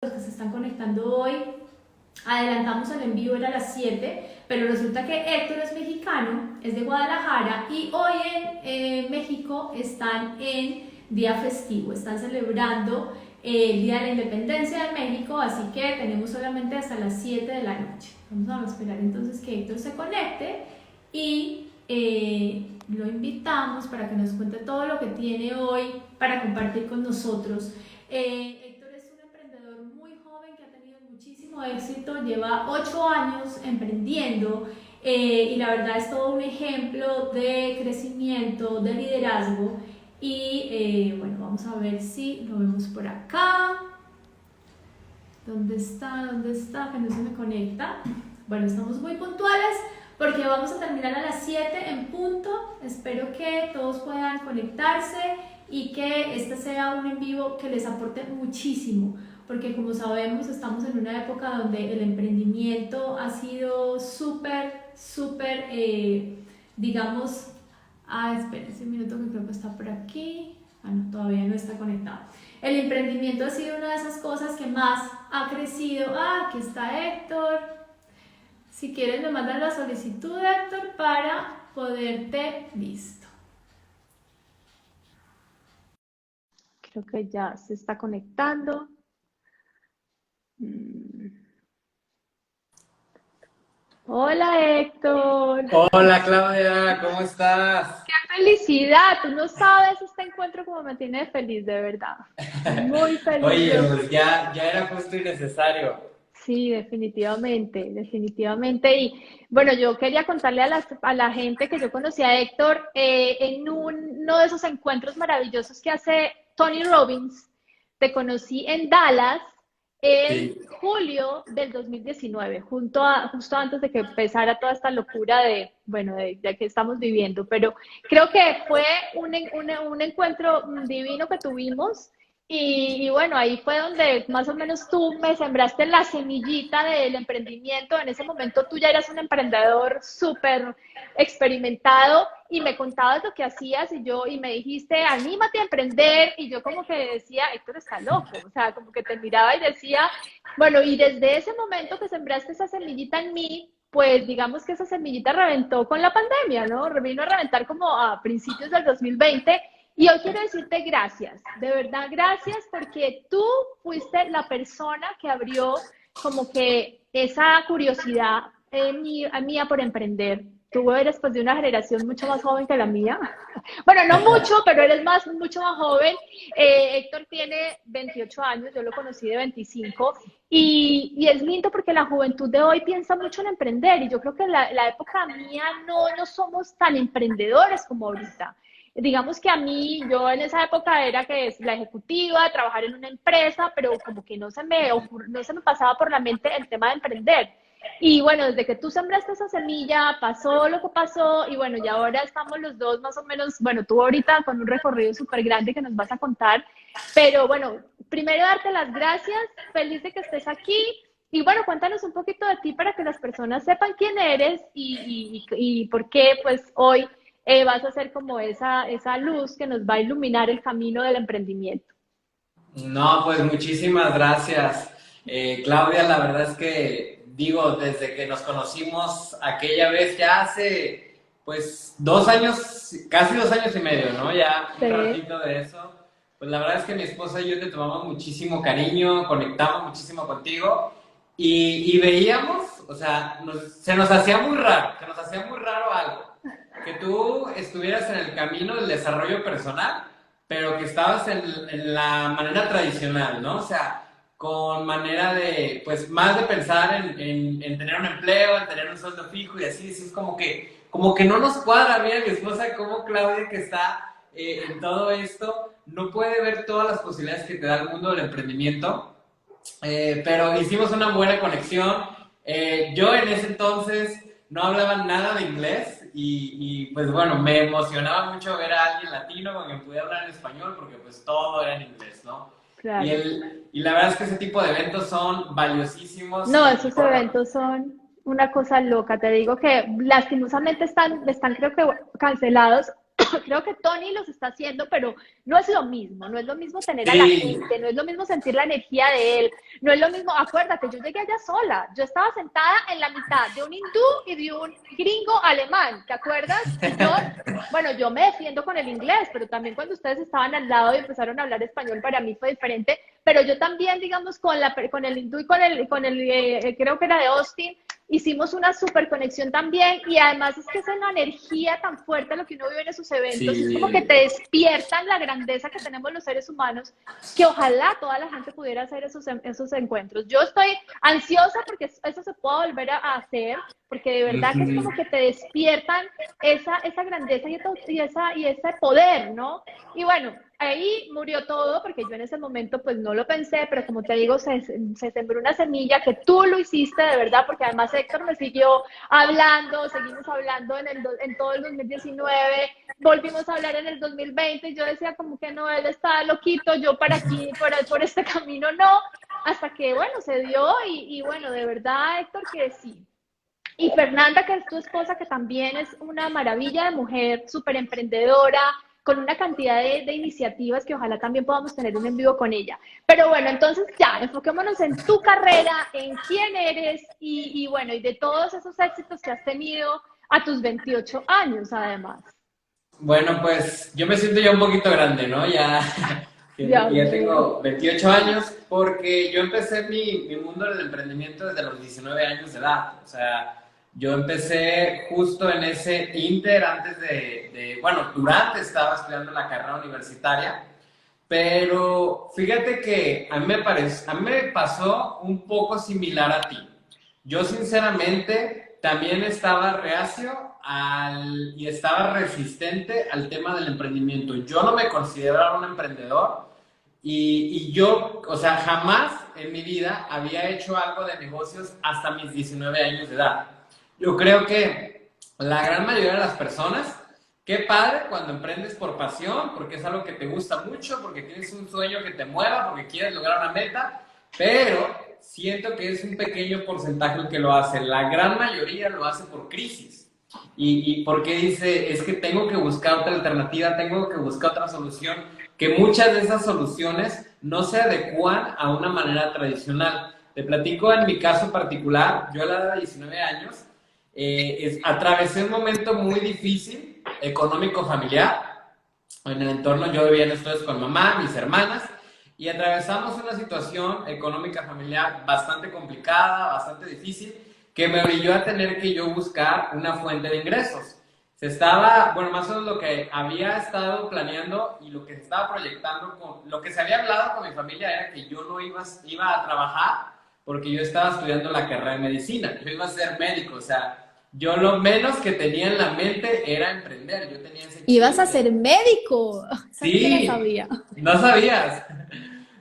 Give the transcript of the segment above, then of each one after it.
los que se están conectando hoy. Adelantamos el envío, era a las 7, pero resulta que Héctor es mexicano, es de Guadalajara y hoy en México están en día festivo, están celebrando el Día de la Independencia de México, así que tenemos solamente hasta las 7 de la noche. Vamos a esperar entonces que Héctor se conecte y lo invitamos para que nos cuente todo lo que tiene hoy para compartir con nosotros. Héctor es un emprendedor muy joven que ha tenido muchísimo éxito, lleva 8 años emprendiendo y la verdad es todo un ejemplo de crecimiento, de liderazgo y bueno, vamos a ver si lo vemos por acá. ¿Dónde está? ¿Dónde está? Que no se me conecta. Bueno, estamos muy puntuales porque vamos a terminar a las 7 en punto. Espero que todos puedan conectarse y que este sea un en vivo que les aporte muchísimo, porque como sabemos estamos en una época donde el emprendimiento ha sido súper, digamos, espérense un minuto que creo que está por aquí. No, todavía no está conectado. El emprendimiento ha sido una de esas cosas que más ha crecido. Aquí está Héctor. Si quieres me mandan la solicitud, Héctor, para poderte... Listo. Creo que ya se está conectando. Hola, Héctor. Hola Claudia, ¿cómo estás? ¡Qué felicidad! Tú no sabes este encuentro como me tiene feliz, de verdad. Muy feliz. Oye, pues ya era justo y necesario. Sí, definitivamente, definitivamente. Y bueno, yo quería contarle a la gente que yo conocí a Héctor en uno de esos encuentros maravillosos que hace Tony Robbins. Te conocí en Dallas en Sí. julio del 2019, justo antes de que empezara toda esta locura de, bueno, de que estamos viviendo. Pero creo que fue un encuentro divino que tuvimos. Y bueno, ahí fue donde más o menos tú me sembraste la semillita del emprendimiento. En ese momento tú ya eras un emprendedor súper experimentado y me contabas lo que hacías y me dijiste, anímate a emprender. Y yo como que decía, Héctor está loco. O sea, como que te miraba y decía, bueno, y desde ese momento que sembraste esa semillita en mí, pues digamos que esa semillita reventó con la pandemia, ¿no? Vino a reventar como a principios del 2020. Y hoy quiero decirte gracias, de verdad gracias, porque tú fuiste la persona que abrió como que esa curiosidad mía por emprender. Tú eres pues de una generación mucho más joven que la mía. Bueno, no mucho, pero eres mucho más joven. Héctor tiene 28 años, yo lo conocí de 25. Y es lindo porque la juventud de hoy piensa mucho en emprender. Y yo creo que en la época mía no somos tan emprendedores como ahorita. Digamos que a mí, yo en esa época era que es la ejecutiva, trabajar en una empresa, pero como que no se me pasaba por la mente el tema de emprender. Y bueno, desde que tú sembraste esa semilla, pasó lo que pasó y bueno, y ahora estamos los dos más o menos, bueno, tú ahorita con un recorrido súper grande que nos vas a contar, pero bueno, primero darte las gracias, feliz de que estés aquí y bueno, cuéntanos un poquito de ti para que las personas sepan quién eres y por qué pues hoy vas a ser como esa luz que nos va a iluminar el camino del emprendimiento. No, pues muchísimas gracias. Claudia, la verdad es que digo, desde que nos conocimos aquella vez, ya hace pues 2 años, casi 2 años y medio, ¿no? Ya un Sí. ratito de eso. Pues la verdad es que mi esposa y yo te tomamos muchísimo cariño, conectamos muchísimo contigo y veíamos, o sea, se nos hacía muy raro, se nos hacía muy raro algo. Que tú estuvieras en el camino del desarrollo personal, pero que estabas en la manera tradicional, ¿no? O sea, con manera de, pues, más de pensar en tener un empleo, en tener un sueldo fijo y así es como que no nos cuadra bien mi esposa, como Claudia, que está en todo esto, no puede ver todas las posibilidades que te da el mundo del emprendimiento, pero hicimos una buena conexión. Yo en ese entonces no hablaba nada de inglés pues bueno, me emocionaba mucho ver a alguien latino con quien pudiera hablar en español porque pues todo era en inglés, ¿no? Claro. Y la verdad es que ese tipo de eventos son valiosísimos No, y esos por lo... eventos son una cosa loca. Te digo que lastimosamente están creo que cancelados creo que Tony los está haciendo, pero no es lo mismo, no es lo mismo tener a la Sí, gente, no es lo mismo sentir la energía de él, no es lo mismo, acuérdate, yo llegué allá sola, yo estaba sentada en la mitad de un hindú y de un gringo alemán, ¿te acuerdas? Y yo, bueno, yo me defiendo con el inglés, pero también cuando ustedes estaban al lado y empezaron a hablar español, para mí fue diferente, pero yo también, digamos, con el hindú y con el creo que era de Austin, hicimos una super conexión también y además es que es una energía tan fuerte lo que uno vive en esos eventos, es como que sí. te despiertan la grandeza que tenemos los seres humanos, que ojalá toda la gente pudiera hacer esos encuentros. Yo estoy ansiosa porque eso se pueda volver a hacer, porque de verdad que es como Ujú. que te despiertan esa grandeza y ese poder, ¿no? Y bueno, ahí murió todo porque yo en ese momento pues no lo pensé, pero como te digo, se sembró una semilla que tú lo hiciste de verdad, porque además Héctor me siguió hablando, seguimos hablando en todo el 2019, volvimos a hablar en el 2020 y yo decía como que no, él está loquito, yo para aquí, por este camino no, hasta que bueno, se dio y bueno, de verdad Héctor que sí. Y Fernanda, que es tu esposa, que también es una maravilla de mujer, súper emprendedora, con una cantidad de iniciativas que ojalá también podamos tener un en vivo con ella. Pero bueno, entonces ya, enfoquémonos en tu carrera, en quién eres y bueno, y de todos esos éxitos que has tenido a tus 28 años, además. Bueno, pues yo me siento ya un poquito grande, ¿no? Ya, Dios ya mío. tengo 28 años porque yo empecé mi mundo del emprendimiento desde los 19 años de edad. O sea, yo empecé justo en ese inter antes bueno, durante estaba estudiando la carrera universitaria, pero fíjate que a mí me pasó un poco similar a ti. Yo sinceramente también estaba reacio y estaba resistente al tema del emprendimiento. Yo no me consideraba un emprendedor y yo, o sea, jamás en mi vida había hecho algo de negocios hasta mis 19 años de edad. Yo creo que la gran mayoría de las personas, qué padre cuando emprendes por pasión, porque es algo que te gusta mucho, porque tienes un sueño que te mueva, porque quieres lograr una meta, pero siento que es un pequeño porcentaje el que lo hace. La gran mayoría lo hace por crisis. Y porque dice, es que tengo que buscar otra alternativa, tengo que buscar otra solución, que muchas de esas soluciones no se adecuan a una manera tradicional. Te platico en mi caso particular, yo a la edad de 19 años, atravesé un momento muy difícil, económico familiar, en el entorno yo vivía en estudios con mamá, mis hermanas, y atravesamos una situación económica familiar bastante complicada, bastante difícil, que me obligó a tener que yo buscar una fuente de ingresos. Bueno, más o menos lo que había estado planeando y lo que se estaba proyectando, lo que se había hablado con mi familia era que yo no iba a trabajar porque yo estaba estudiando la carrera de medicina, yo iba a ser médico, o sea, yo lo menos que tenía en la mente era emprender, yo tenía ese Ibas chip a de ser médico. Esa no me la sí, sabía. no sabías.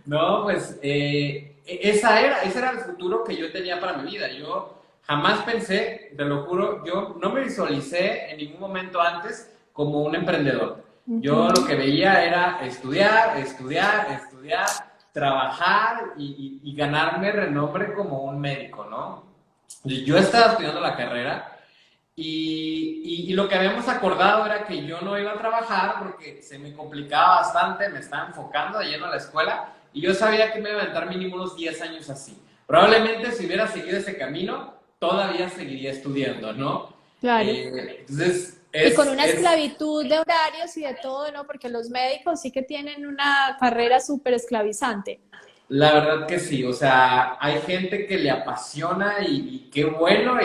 No, pues ese era el futuro que yo tenía para mi vida. Yo jamás pensé, te lo juro, yo no me visualicé en ningún momento antes como un emprendedor. Yo lo Ujú. que veía era estudiar, estudiar, estudiar, trabajar y ganarme renombre como un médico, ¿no? Yo estaba estudiando la carrera y lo que habíamos acordado era que yo no iba a trabajar porque se me complicaba bastante, me estaba enfocando de lleno a la escuela y yo sabía que me iba a aventar mínimo unos 10 años así. Probablemente si hubiera seguido ese camino, todavía seguiría estudiando, ¿no? Claro. Entonces, Y con una esclavitud de horarios y de todo, ¿no? Porque los médicos sí que tienen una carrera súper esclavizante. la verdad que sí, o sea, hay gente que le apasiona y y qué bueno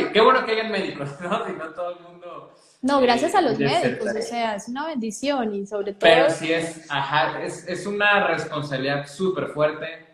que hayan médicos, ¿no? Si no todo el mundo No, gracias a los médicos, o desertaría. sea, es una bendición y sobre Pero todo, sí ajá, es una responsabilidad súper fuerte.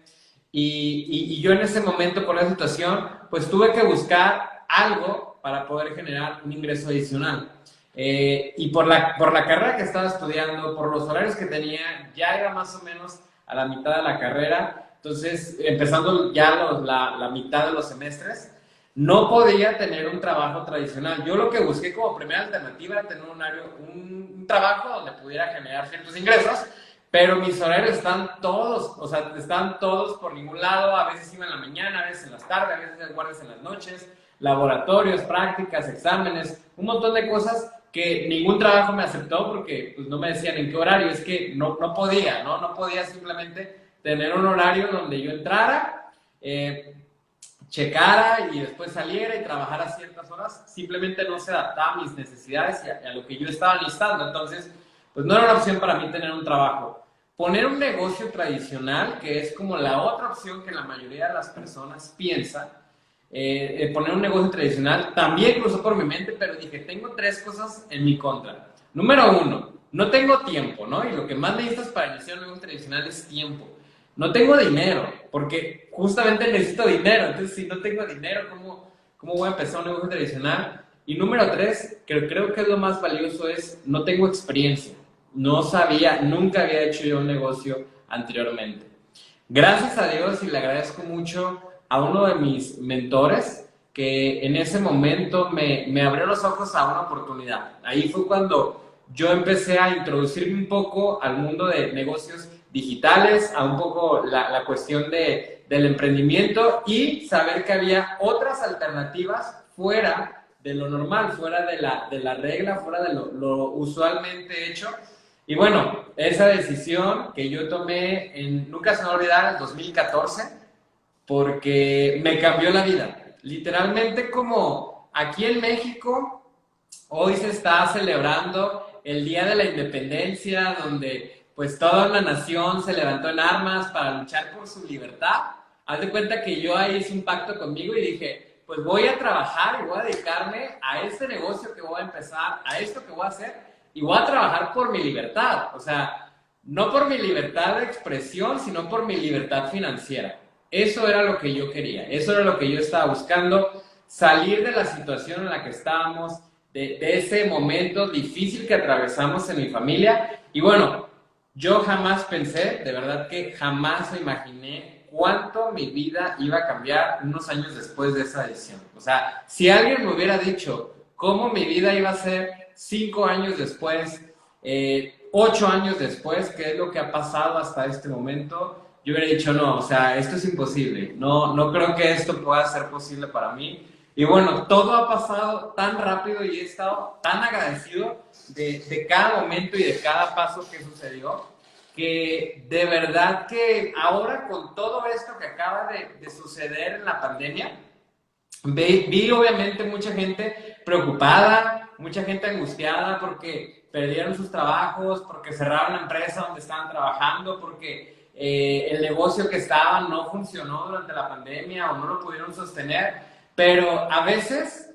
Y yo en ese momento, por la situación, pues tuve que buscar algo para poder generar un ingreso adicional. Y por la carrera que estaba estudiando, por los horarios que tenía, ya era más o menos a la mitad de la carrera. Entonces, empezando ya la mitad de los semestres, no podía tener un trabajo tradicional. Yo lo que busqué como primera alternativa era tener un trabajo donde pudiera generar ciertos ingresos, pero mis horarios están todos, o sea, están todos por ningún lado. A veces iba en la mañana, a veces en las tardes, a veces guardias en las noches, laboratorios, prácticas, exámenes, un montón de cosas que ningún trabajo me aceptó porque pues, no me decían en qué horario, es que no podía, ¿no? No podía simplemente tener un horario donde yo entrara, checara y después saliera y trabajara ciertas horas, simplemente no se adaptaba a mis necesidades y a lo que yo estaba listando. Entonces, pues no era una opción para mí tener un trabajo. Poner un negocio tradicional, que es como la otra opción que la mayoría de las personas piensa, poner un negocio tradicional, también cruzó por mi mente, pero dije, tengo tres cosas en mi contra. Número uno, no tengo tiempo, ¿no? Y lo que más necesitas para iniciar un negocio tradicional es tiempo. No tengo dinero, porque justamente necesito dinero. Entonces, si no tengo dinero, ¿cómo voy a empezar un negocio tradicional? Y número tres, que creo que es lo más valioso, es no tengo experiencia. No sabía, nunca había hecho yo un negocio anteriormente. Gracias a Dios y le agradezco mucho a uno de mis mentores que en ese momento me abrió los ojos a una oportunidad. Ahí fue cuando yo empecé a introducirme un poco al mundo de negocios digitales, a un poco la cuestión del emprendimiento y saber que había otras alternativas fuera de lo normal, fuera de la regla, fuera de lo usualmente hecho. Y bueno, esa decisión que yo tomé, nunca se me va a olvidar, en 2014, porque me cambió la vida. Literalmente como aquí en México, hoy se está celebrando el Día de la Independencia, donde pues toda una nación se levantó en armas para luchar por su libertad. Haz de cuenta que yo ahí hice un pacto conmigo y dije, pues voy a trabajar y voy a dedicarme a este negocio que voy a empezar, a esto que voy a hacer, y voy a trabajar por mi libertad. O sea, no por mi libertad de expresión, sino por mi libertad financiera. Eso era lo que yo quería, eso era lo que yo estaba buscando, salir de la situación en la que estábamos, de ese momento difícil que atravesamos en mi familia. Y bueno, yo jamás pensé, de verdad que jamás me imaginé cuánto mi vida iba a cambiar unos años después de esa decisión. O sea, si alguien me hubiera dicho cómo mi vida iba a ser 5 años después, 8 años después, qué es lo que ha pasado hasta este momento, yo hubiera dicho, no, o sea, esto es imposible, no creo que esto pueda ser posible para mí. Y bueno, todo ha pasado tan rápido y he estado tan agradecido de cada momento y de cada paso que sucedió, que de verdad que ahora con todo esto que acaba de suceder en la pandemia, vi obviamente mucha gente preocupada, mucha gente angustiada porque perdieron sus trabajos, porque cerraron la empresa donde estaban trabajando, porque el negocio que estaban no funcionó durante la pandemia o no lo pudieron sostener. Pero a veces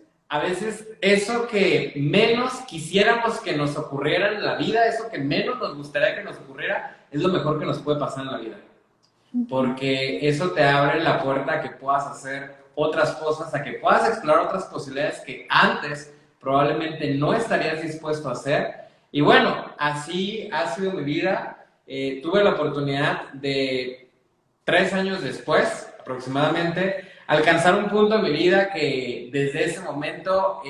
eso que menos quisiéramos que nos ocurriera en la vida, eso que menos nos gustaría que nos ocurriera, es lo mejor que nos puede pasar en la vida. Porque eso te abre la puerta a que puedas hacer otras cosas, a que puedas explorar otras posibilidades que antes probablemente no estarías dispuesto a hacer. Y bueno, así ha sido mi vida. Tuve la oportunidad de 3 años después, aproximadamente, alcanzar un punto en mi vida que desde ese momento,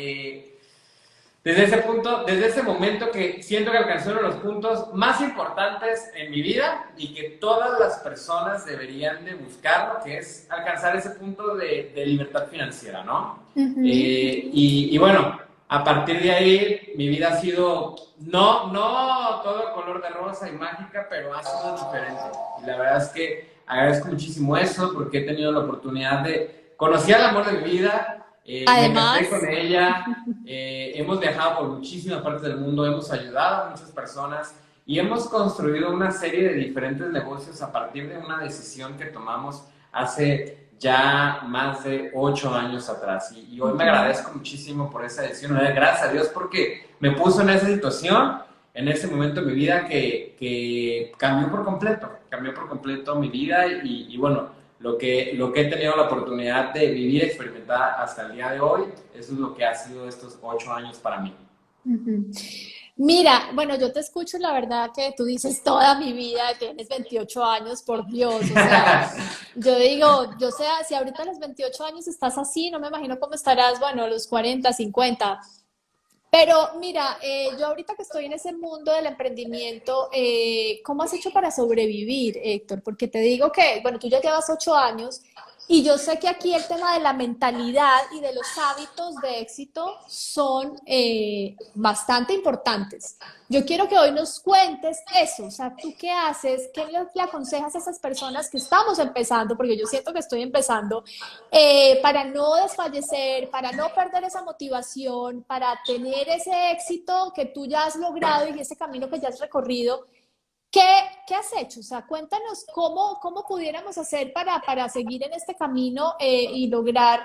desde ese momento que siento que alcancé uno de los puntos más importantes en mi vida y que todas las personas deberían de buscarlo, que es alcanzar ese punto de libertad financiera, ¿no? Y bueno, a partir de ahí mi vida ha sido, no todo color de rosa y mágica, pero ha sido diferente. Y la verdad es que agradezco muchísimo eso porque he tenido la oportunidad de conocer al amor de mi vida, Además, me casé con ella, hemos viajado por muchísimas partes del mundo, hemos ayudado a muchas personas y hemos construido una serie de diferentes negocios a partir de una decisión que tomamos hace ya más de 8 años atrás. Y hoy me agradezco muchísimo por esa decisión, gracias a Dios porque me puso en esa situación, en ese momento de mi vida que cambió por completo mi vida y bueno, lo que he tenido la oportunidad de vivir, experimentar hasta el día de hoy, eso es lo que ha sido estos 8 años para mí. mira, bueno, yo te escucho, la verdad que tú dices toda mi vida, tienes 28 años, por Dios, o sea, yo digo, yo sé, si ahorita a los 28 años estás así, no me imagino cómo estarás, bueno, a los 40, 50. Pero mira, yo ahorita que estoy en ese mundo del emprendimiento, ¿cómo has hecho para sobrevivir, Héctor? Porque te digo que, bueno, tú ya llevas 8 años Y yo sé que aquí el tema de la mentalidad y de los hábitos de éxito son bastante importantes. Yo quiero que hoy nos cuentes eso, o sea, ¿tú qué haces? ¿Qué le aconsejas a esas personas que estamos empezando? Porque yo siento que estoy empezando, para no desfallecer, para no perder esa motivación, para tener ese éxito que tú ya has logrado y ese camino que ya has recorrido. ¿Qué, qué has hecho? O sea, cuéntanos cómo pudiéramos hacer para seguir en este camino y lograr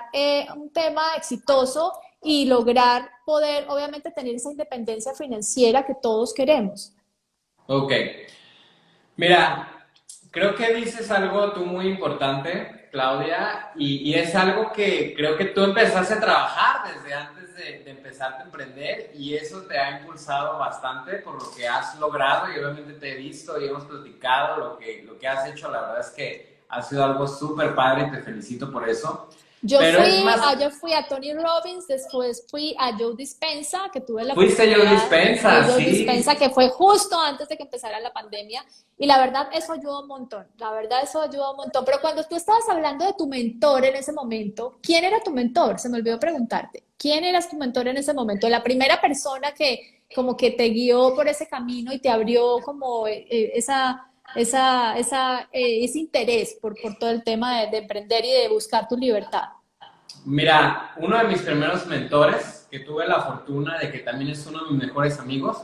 un tema exitoso y lograr poder, obviamente, tener esa independencia financiera que todos queremos. Ok. Mira, creo que dices algo tú muy importante, Claudia, y es algo que creo que tú empezaste a trabajar desde antes de empezar a emprender y eso te ha impulsado bastante por lo que has logrado y obviamente te he visto y hemos platicado lo que has hecho, la verdad es que ha sido algo súper padre y te felicito por eso. Pero es más, Yo fui a Tony Robbins, después fui a Joe Dispenza, que tuve la fuiste yo oportunidad de dispensa, Joe sí. Dispenza, que fue justo antes de que empezara la pandemia. Y la verdad, eso ayuda un montón. La verdad, eso ayuda un montón. Pero cuando tú estabas hablando de tu mentor en ese momento, ¿quién era tu mentor? Se me olvidó preguntarte. ¿Quién eras tu mentor en ese momento? La primera persona que como que te guió por ese camino y te abrió como ese interés por todo el tema de emprender y de buscar tu libertad. Mira, uno de mis primeros mentores, que tuve la fortuna de que también es uno de mis mejores amigos,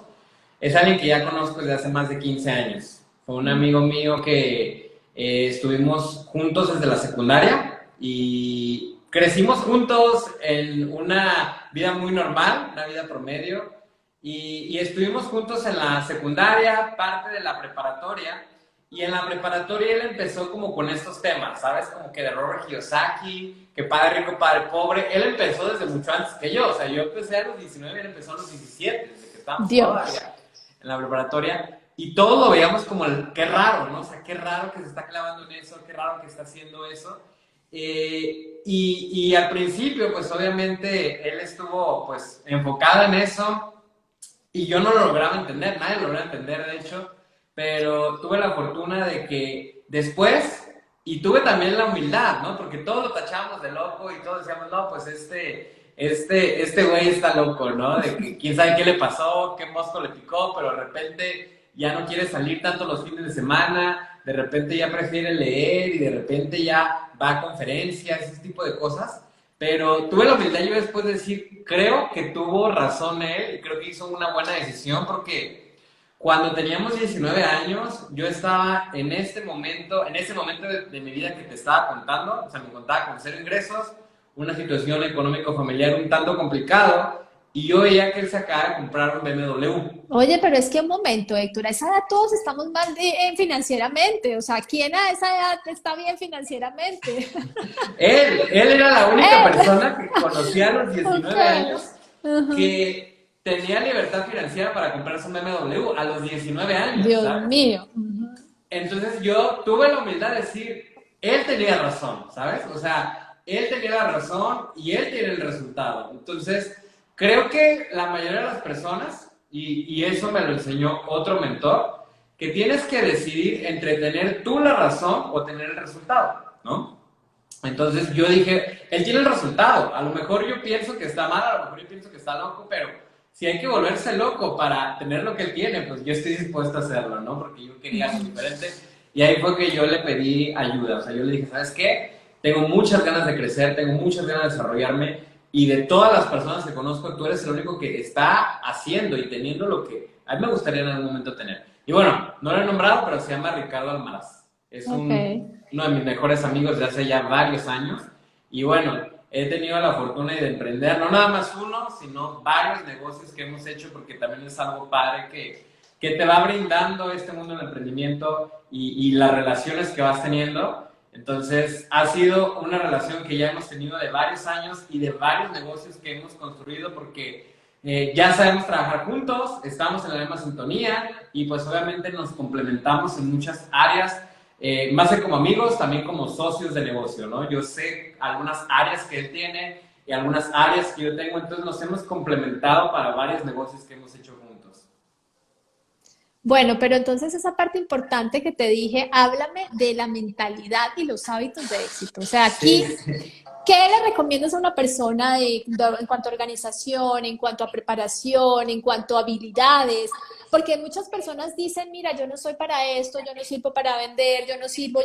es alguien que ya conozco desde hace más de 15 años. Fue un amigo mío que estuvimos juntos desde la secundaria y crecimos juntos en una vida muy normal, una vida promedio, y estuvimos juntos en la secundaria, parte de la preparatoria, y en la preparatoria él empezó como con estos temas, ¿sabes? Como que de Robert Kiyosaki, que padre rico, padre pobre. Él empezó desde mucho antes que yo. O sea, yo empecé a los 19 y él empezó a los 17, desde que estábamos Dios. todavía en la preparatoria. Y todos lo veíamos como el, qué raro, ¿no? O sea, qué raro que se está clavando en eso, qué raro que está haciendo eso. Y al principio, pues obviamente, él estuvo pues enfocado en eso y yo no lo lograba entender, nadie lo lograba entender, de hecho, pero tuve la fortuna de que después, y tuve también la humildad, ¿no? Porque todos lo tachábamos de loco y todos decíamos, no, pues este güey está loco, ¿no? De que quién sabe qué le pasó, qué mosco le picó, pero de repente ya no quiere salir tanto los fines de semana, de repente ya prefiere leer y de repente ya va a conferencias, ese tipo de cosas. Pero tuve la humildad yo después de decir, creo que tuvo razón él y creo que hizo una buena decisión porque cuando teníamos 19 años, yo estaba en ese momento de mi vida que te estaba contando, o sea, me contaba con cero ingresos, una situación económico-familiar un tanto complicado y yo veía que él se acaba de comprar un BMW. Oye, pero es que un momento, Héctor, a esa edad todos estamos mal financieramente. O sea, ¿quién a esa edad está bien financieramente? Él era la única Él. persona que conocía a los Ok. 19 años Ujú. que tenía libertad financiera para comprarse un BMW a los 19 años, Dios ¿sabes? mío. Ujú. Entonces yo tuve la humildad de decir, él tenía razón, ¿sabes? O sea, él tenía la razón y él tiene el resultado. Entonces, creo que la mayoría de las personas, y eso me lo enseñó otro mentor, que tienes que decidir entre tener tú la razón o tener el resultado, ¿no? Entonces yo dije, él tiene el resultado, a lo mejor yo pienso que está mal, a lo mejor yo pienso que está loco, pero si hay que volverse loco para tener lo que él tiene, pues yo estoy dispuesto a hacerlo, ¿no? Porque yo quería algo diferente y ahí fue que yo le pedí ayuda, o sea, yo le dije, ¿sabes qué? Tengo muchas ganas de crecer, tengo muchas ganas de desarrollarme y de todas las personas que conozco, tú eres el único que está haciendo y teniendo lo que a mí me gustaría en algún momento tener. Y bueno, no lo he nombrado, pero se llama Ricardo Almaraz. Es Ok. uno de mis mejores amigos de hace ya varios años. Y bueno, he tenido la fortuna de emprender, no nada más uno, sino varios negocios que hemos hecho, porque también es algo padre que te va brindando este mundo del emprendimiento y las relaciones que vas teniendo. Entonces, ha sido una relación que ya hemos tenido de varios años y de varios negocios que hemos construido porque ya sabemos trabajar juntos, estamos en la misma sintonía y pues obviamente nos complementamos en muchas áreas, más que como amigos, también como socios de negocio, ¿no? Yo sé algunas áreas que él tiene y algunas áreas que yo tengo, entonces nos hemos complementado para varios negocios que hemos hecho juntos. Bueno, pero entonces esa parte importante que te dije, háblame de la mentalidad y los hábitos de éxito. O sea, Sí, aquí, ¿qué le recomiendas a una persona en cuanto a organización, en cuanto a preparación, en cuanto a habilidades? Porque muchas personas dicen, mira, yo no soy para esto, yo no sirvo para vender, yo no sirvo,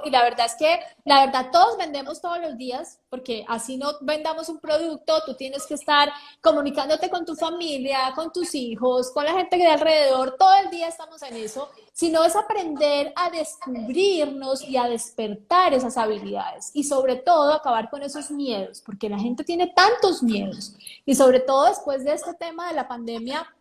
y la verdad es que, la verdad, todos vendemos todos los días, porque así no vendamos un producto, tú tienes que estar comunicándote con tu familia, con tus hijos, con la gente que de alrededor, todo el día estamos en eso, sino es aprender a descubrirnos y a despertar esas habilidades y sobre todo acabar con esos miedos, porque la gente tiene tantos miedos y sobre todo después de este tema de la pandemia.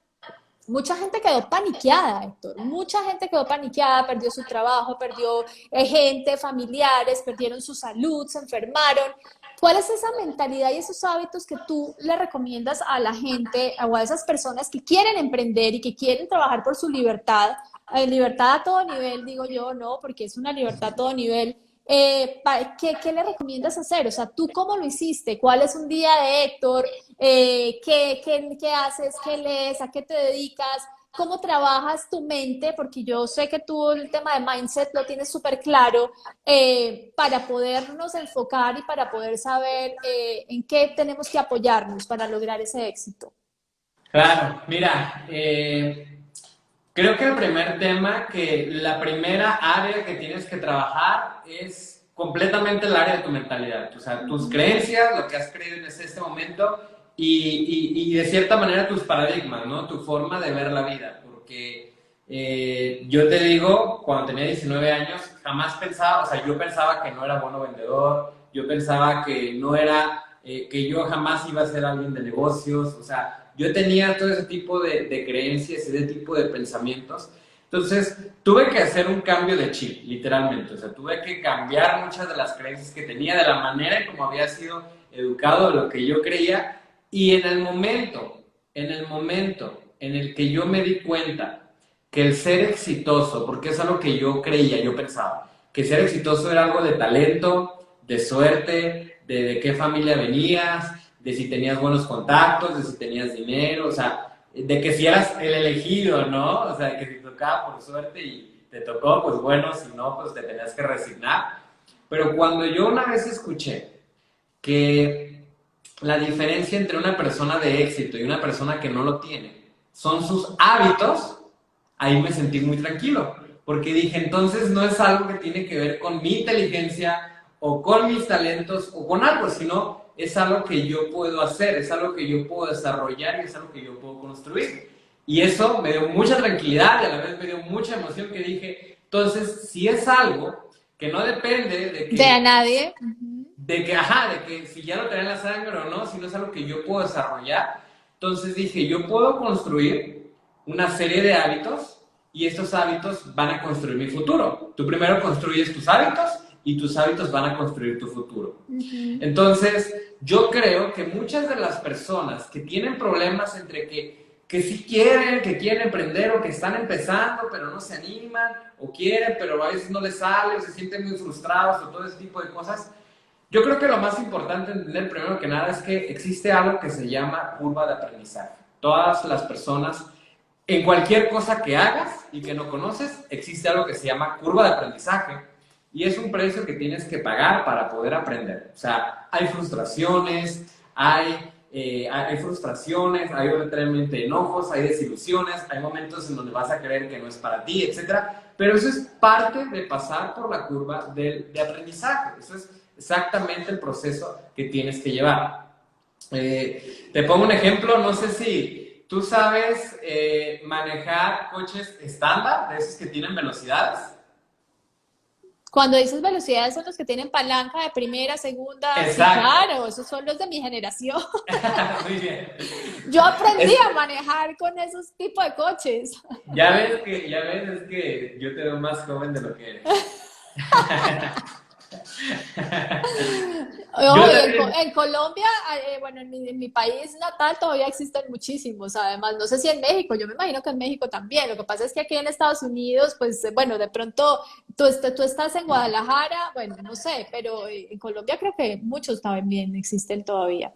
Mucha gente quedó paniqueada, Héctor. Mucha gente quedó paniqueada, perdió su trabajo, perdió gente, familiares, perdieron su salud, se enfermaron. ¿Cuál es esa mentalidad y esos hábitos que tú le recomiendas a la gente o a esas personas que quieren emprender y que quieren trabajar por su libertad? Libertad a todo nivel, digo yo, no, porque es una libertad a todo nivel. ¿Qué le recomiendas hacer? O sea, ¿tú cómo lo hiciste? ¿Cuál es un día de Héctor? ¿Qué haces? ¿Qué lees? ¿A qué te dedicas? ¿Cómo trabajas tu mente? Porque yo sé que tú el tema de mindset lo tienes súper claro para podernos enfocar y para poder saber en qué tenemos que apoyarnos para lograr ese éxito. claro. Mira, creo que el primer tema, que la primera área que tienes que trabajar es completamente el área de tu mentalidad, o sea, tus creencias, lo que has creído en este momento y de cierta manera tus paradigmas, ¿no? Tu forma de ver la vida, porque yo te digo, cuando tenía 19 años, jamás pensaba, o sea, yo pensaba que no era bueno vendedor, yo pensaba que no era, que yo jamás iba a ser alguien de negocios, o sea, yo tenía todo ese tipo de creencias, ese tipo de pensamientos. Entonces, tuve que hacer un cambio de chip, literalmente. O sea, tuve que cambiar muchas de las creencias que tenía, de la manera en cómo había sido educado, de lo que yo creía. Y en el momento en el que yo me di cuenta que el ser exitoso, porque es algo que yo creía, yo pensaba, que ser exitoso era algo de talento, de suerte, de qué familia venías, de si tenías buenos contactos, de si tenías dinero, o sea, de que si eras el elegido, ¿no? O sea, de que si tocaba por suerte y te tocó, pues bueno, si no, pues te tenías que resignar. Pero cuando yo una vez escuché que la diferencia entre una persona de éxito y una persona que no lo tiene son sus hábitos, ahí me sentí muy tranquilo, porque dije, entonces no es algo que tiene que ver con mi inteligencia o con mis talentos o con algo, sino es algo que yo puedo hacer, es algo que yo puedo desarrollar y es algo que yo puedo construir. Y eso me dio mucha tranquilidad y a la vez me dio mucha emoción que dije, entonces, si es algo que no depende de De a que nadie. de que si ya lo trae en la sangre o no, si no es algo que yo puedo desarrollar. Entonces dije, yo puedo construir una serie de hábitos y estos hábitos van a construir mi futuro. Tú primero construyes tus hábitos y tus hábitos van a construir tu futuro. Entonces, yo creo que muchas de las personas que tienen problemas entre que sí quieren, que quieren emprender o que están empezando, pero no se animan, o quieren, pero a veces no les sale, o se sienten muy frustrados, o todo ese tipo de cosas, yo creo que lo más importante entender primero que nada es que existe algo que se llama curva de aprendizaje. Todas las personas, en cualquier cosa que hagas y que no conoces, existe algo que se llama curva de aprendizaje y es un precio que tienes que pagar para poder aprender. O sea, hay frustraciones, hay literalmente enojos, hay desilusiones, hay momentos en donde vas a creer que no es para ti, etcétera. Pero eso es parte de pasar por la curva de aprendizaje. Eso es exactamente el proceso que tienes que llevar. Te pongo un ejemplo, no sé si tú sabes manejar coches estándar, de esos que tienen velocidades. Cuando dices velocidades son los que tienen palanca de primera, segunda, sí, Exacto. claro, esos son los de mi generación. Muy bien. Yo aprendí Es, a manejar con esos tipos de coches. ya ves, es que yo te veo más joven de lo que eres. Yo Oye, también. en Colombia, bueno, en mi país natal todavía existen muchísimos, además, no sé si en México, yo me imagino que en México también, lo que pasa es que aquí en Estados Unidos, pues bueno, de pronto tú estás en Guadalajara, bueno, no sé, pero en Colombia creo que muchos también existen todavía.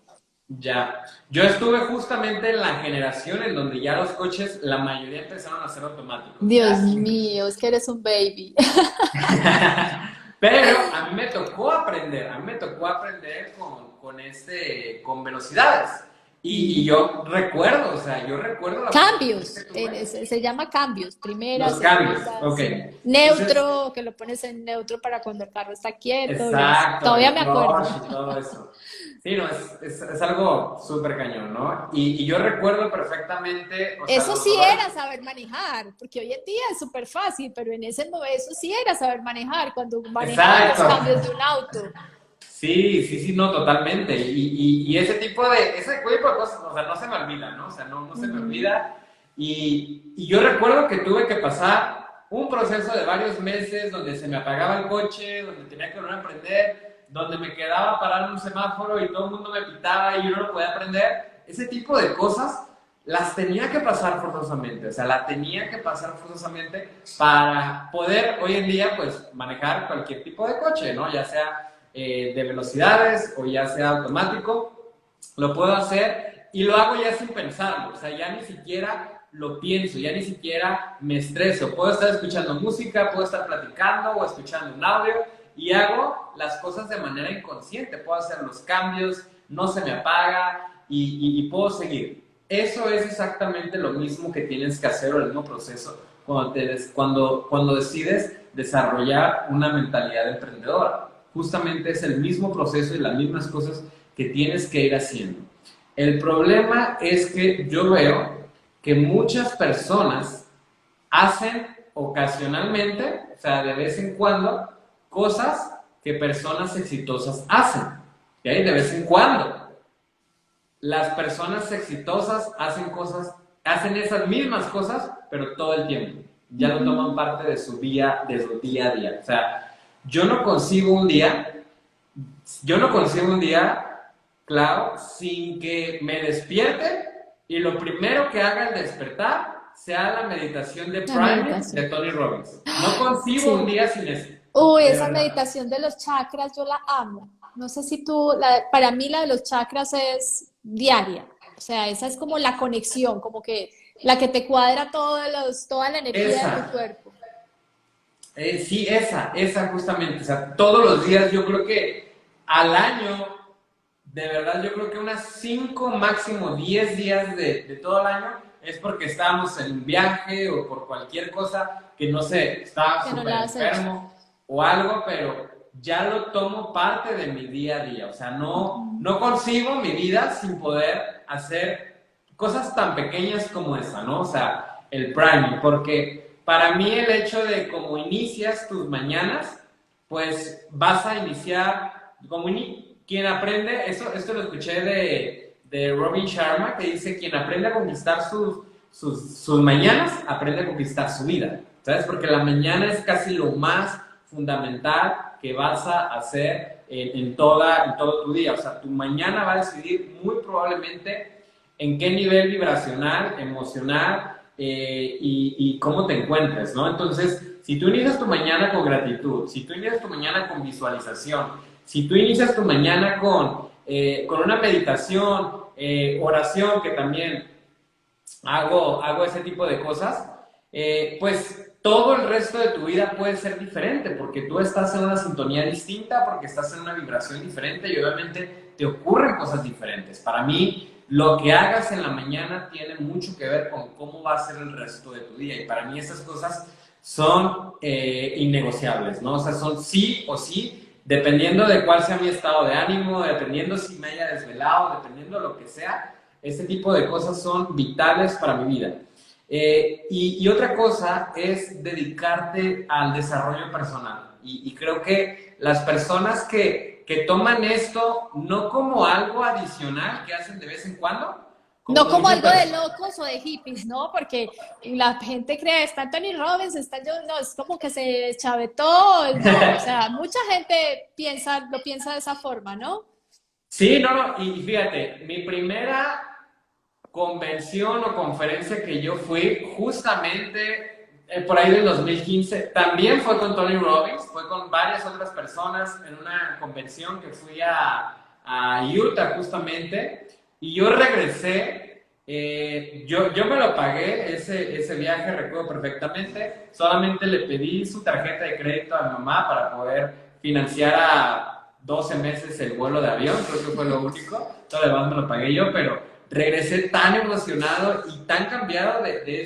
Ya. Yo estuve justamente en la generación en donde ya los coches, la mayoría empezaron a ser automáticos. Dios mío, es que eres un baby. Pero a mí me tocó aprender con velocidades. Y yo recuerdo, o sea, yo recuerdo la primera vez que Cambios, tuve se llama cambios, primera, los cambios, segunda, ok. sí. Entonces, Neutro, que lo pones en neutro para cuando el carro está quieto y así. exacto, Todavía el me acuerdo. clutch y todo eso. Sí, no, es algo súper cañón, ¿no? Y yo recuerdo perfectamente, o sea, Eso los sí dolores. era saber manejar, porque hoy en día es súper fácil, pero en ese momento eso sí era saber manejar, cuando manejaba los Exacto. cambios de un auto. Sí, sí, sí, no, totalmente. Y ese tipo de cosas, o sea, no se me olvida, ¿no? O sea, no se me Ujú. olvida. Y yo recuerdo que tuve que pasar un proceso de varios meses donde se me apagaba el coche, donde tenía que volver a prender, donde me quedaba parado en un semáforo y todo el mundo me pitaba y yo no lo podía prender. Ese tipo de cosas las tenía que pasar forzosamente, o sea, la tenía que pasar forzosamente para poder hoy en día, pues, manejar cualquier tipo de coche, ¿no? Ya sea de velocidades o ya sea automático, lo puedo hacer y lo hago ya sin pensarlo, o sea, ya ni siquiera lo pienso, ya ni siquiera me estreso, puedo estar escuchando música, puedo estar platicando o escuchando un audio y hago las cosas de manera inconsciente, puedo hacer los cambios, no se me apaga y puedo seguir. Eso es exactamente lo mismo que tienes que hacer o el mismo proceso cuando decides desarrollar una mentalidad emprendedora. Justamente es el mismo proceso y las mismas cosas que tienes que ir haciendo. El problema es que yo veo que muchas personas hacen ocasionalmente, o sea, de vez en cuando, cosas que personas exitosas hacen. ¿Ok? De vez en cuando. Las personas exitosas hacen esas mismas cosas, pero todo el tiempo. Ya lo toman Ujú. parte de su día a día. O sea, yo no concibo un día, yo no concibo un día, claro, sin que me despierte y lo primero que haga al despertar sea la meditación de La Priming de meditación. Tony Robbins. No concibo un Sí. día sin eso, Uy, de esa verdad. meditación de los chakras yo la amo. No sé si tú, para mí la de los chakras es diaria. O sea, esa es como la conexión, como que la que te cuadra toda la energía de tu Esa, cuerpo. sí, esa justamente. O sea, todos los días yo creo que al año, de verdad, yo creo que unas 5 máximo 10 días de todo el año es porque estábamos en un viaje o por cualquier cosa que no sé, estaba Que no súper la has hecho. enfermo o algo, pero ya lo tomo parte de mi día a día. O sea, no concibo mi vida sin poder hacer cosas tan pequeñas como esa, ¿no? O sea, el priming, porque para mí el hecho de cómo inicias tus mañanas, pues vas a iniciar, quien aprende, esto lo escuché de Robin Sharma, que dice, quien aprende a conquistar sus mañanas, aprende a conquistar su vida, ¿sabes? Porque la mañana es casi lo más fundamental que vas a hacer en todo tu día. O sea, tu mañana va a decidir muy probablemente en qué nivel vibracional, emocional y cómo te encuentres, ¿no? Entonces, si tú inicias tu mañana con gratitud, si tú inicias tu mañana con visualización, si tú inicias tu mañana con una meditación, oración, que también hago ese tipo de cosas, pues todo el resto de tu vida puede ser diferente, porque tú estás en una sintonía distinta, porque estás en una vibración diferente y obviamente te ocurren cosas diferentes. Para mí, lo que hagas en la mañana tiene mucho que ver con cómo va a ser el resto de tu día y para mí esas cosas son innegociables, ¿no? O sea, son sí o sí, dependiendo de cuál sea mi estado de ánimo, dependiendo si me haya desvelado, dependiendo de lo que sea, este tipo de cosas son vitales para mi vida. Y otra cosa es dedicarte al desarrollo personal. Y creo que las personas que toman esto no como algo adicional que hacen de vez en cuando, No como como muchas algo de personas. locos o de hippies, ¿no? Porque la gente cree, está Tony Robbins, está yo, no, es como que se chavetó, no, o sea, mucha gente lo piensa de esa forma, ¿no? Sí, no, no, y fíjate, mi primera convención o conferencia que yo fui justamente por ahí del 2015, también fue con Tony Robbins, fue con varias otras personas en una convención que fui a Utah justamente, y yo regresé, yo me lo pagué, ese viaje, recuerdo perfectamente, solamente le pedí su tarjeta de crédito a mi mamá para poder financiar a 12 meses el vuelo de avión, creo que fue lo único, todo lo demás me lo pagué yo, pero regresé tan emocionado y tan cambiado de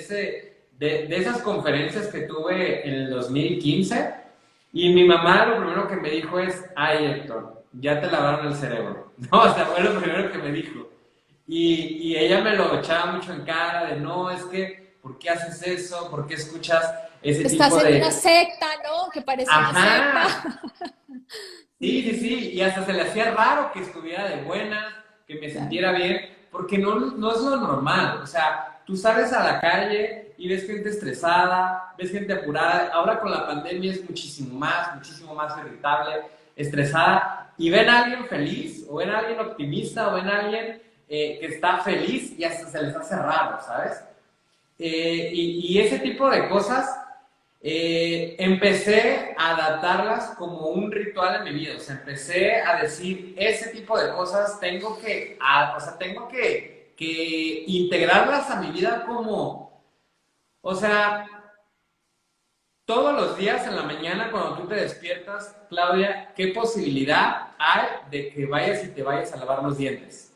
esas conferencias que tuve en el 2015, y mi mamá lo primero que me dijo es, ay Héctor, ya te lavaron el cerebro, no, o sea, fue lo primero que me dijo, y ella me lo echaba mucho en cara, de no, es que, ¿por qué haces eso? ¿Por qué escuchas ese Estás tipo en de...? una secta, ¿no? Que parece una Ajá, secta. sí, sí, sí, y hasta se le hacía raro que estuviera de buenas, que me Claro. sintiera bien, porque no es lo normal. O sea, tú sales a la calle y ves gente estresada, ves gente apurada. Ahora con la pandemia es muchísimo más irritable, estresada, y ven a alguien feliz, o ven a alguien optimista, o ven a alguien que está feliz y hasta se les hace raro, ¿sabes? Y ese tipo de cosas empecé a adaptarlas como un ritual en mi vida. O sea, empecé a decir, ese tipo de cosas tengo que integrarlas a mi vida como, o sea, todos los días en la mañana cuando tú te despiertas, Claudia, ¿qué posibilidad hay de que vayas y te vayas a lavar los dientes?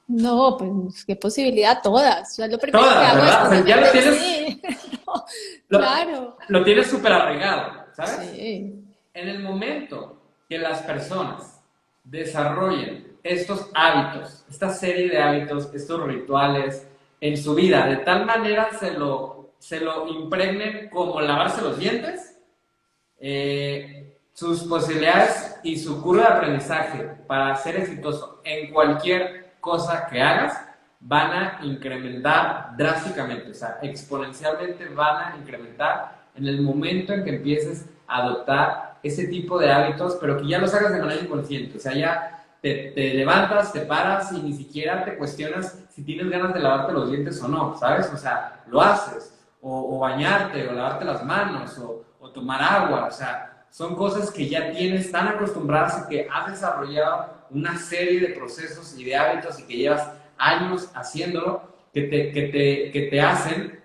No, pues qué posibilidad, todas. Yo lo primero que Todas, hago ¿verdad? O después de sea, ya lo meter, tienes, sí, no, lo, claro, lo tienes súper arraigado, ¿sabes? sí. En el momento que las personas desarrollen estos hábitos, esta serie de hábitos, estos rituales en su vida, de tal manera se lo impregnen como lavarse los dientes, sus posibilidades y su curva de aprendizaje para ser exitoso en cualquier cosa que hagas van a incrementar drásticamente, o sea, exponencialmente van a incrementar en el momento en que empieces a adoptar ese tipo de hábitos, pero que ya los hagas de manera inconsciente, o sea, ya te levantas, te paras y ni siquiera te cuestionas si tienes ganas de lavarte los dientes o no, ¿sabes? O sea, lo haces, o bañarte, o lavarte las manos, o tomar agua, o sea, son cosas que ya tienes tan acostumbradas y que has desarrollado una serie de procesos y de hábitos y que llevas años haciéndolo, que te hacen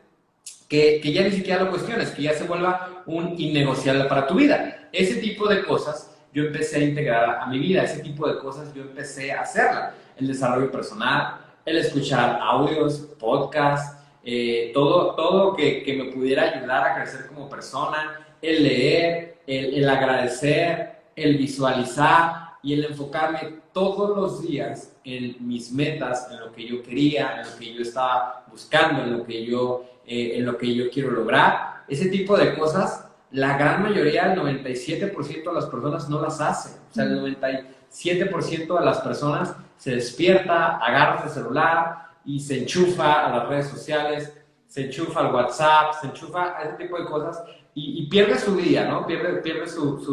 que ya ni siquiera lo cuestiones, que ya se vuelva un innegociable para tu vida. Ese tipo de cosas yo empecé a integrar a mi vida, ese tipo de cosas yo empecé a hacerla. El desarrollo personal, el escuchar audios, podcasts, todo que me pudiera ayudar a crecer como persona, el leer, el agradecer, el visualizar y el enfocarme todos los días en mis metas, en lo que yo quería, en lo que yo estaba buscando, en lo que yo quiero lograr. Ese tipo de cosas, la gran mayoría, el 97% de las personas no las hacen. O sea, el 97% de las personas se despierta, agarra el celular y se enchufa a las redes sociales, se enchufa al WhatsApp, se enchufa a ese tipo de cosas y pierde su día, ¿no? Pierde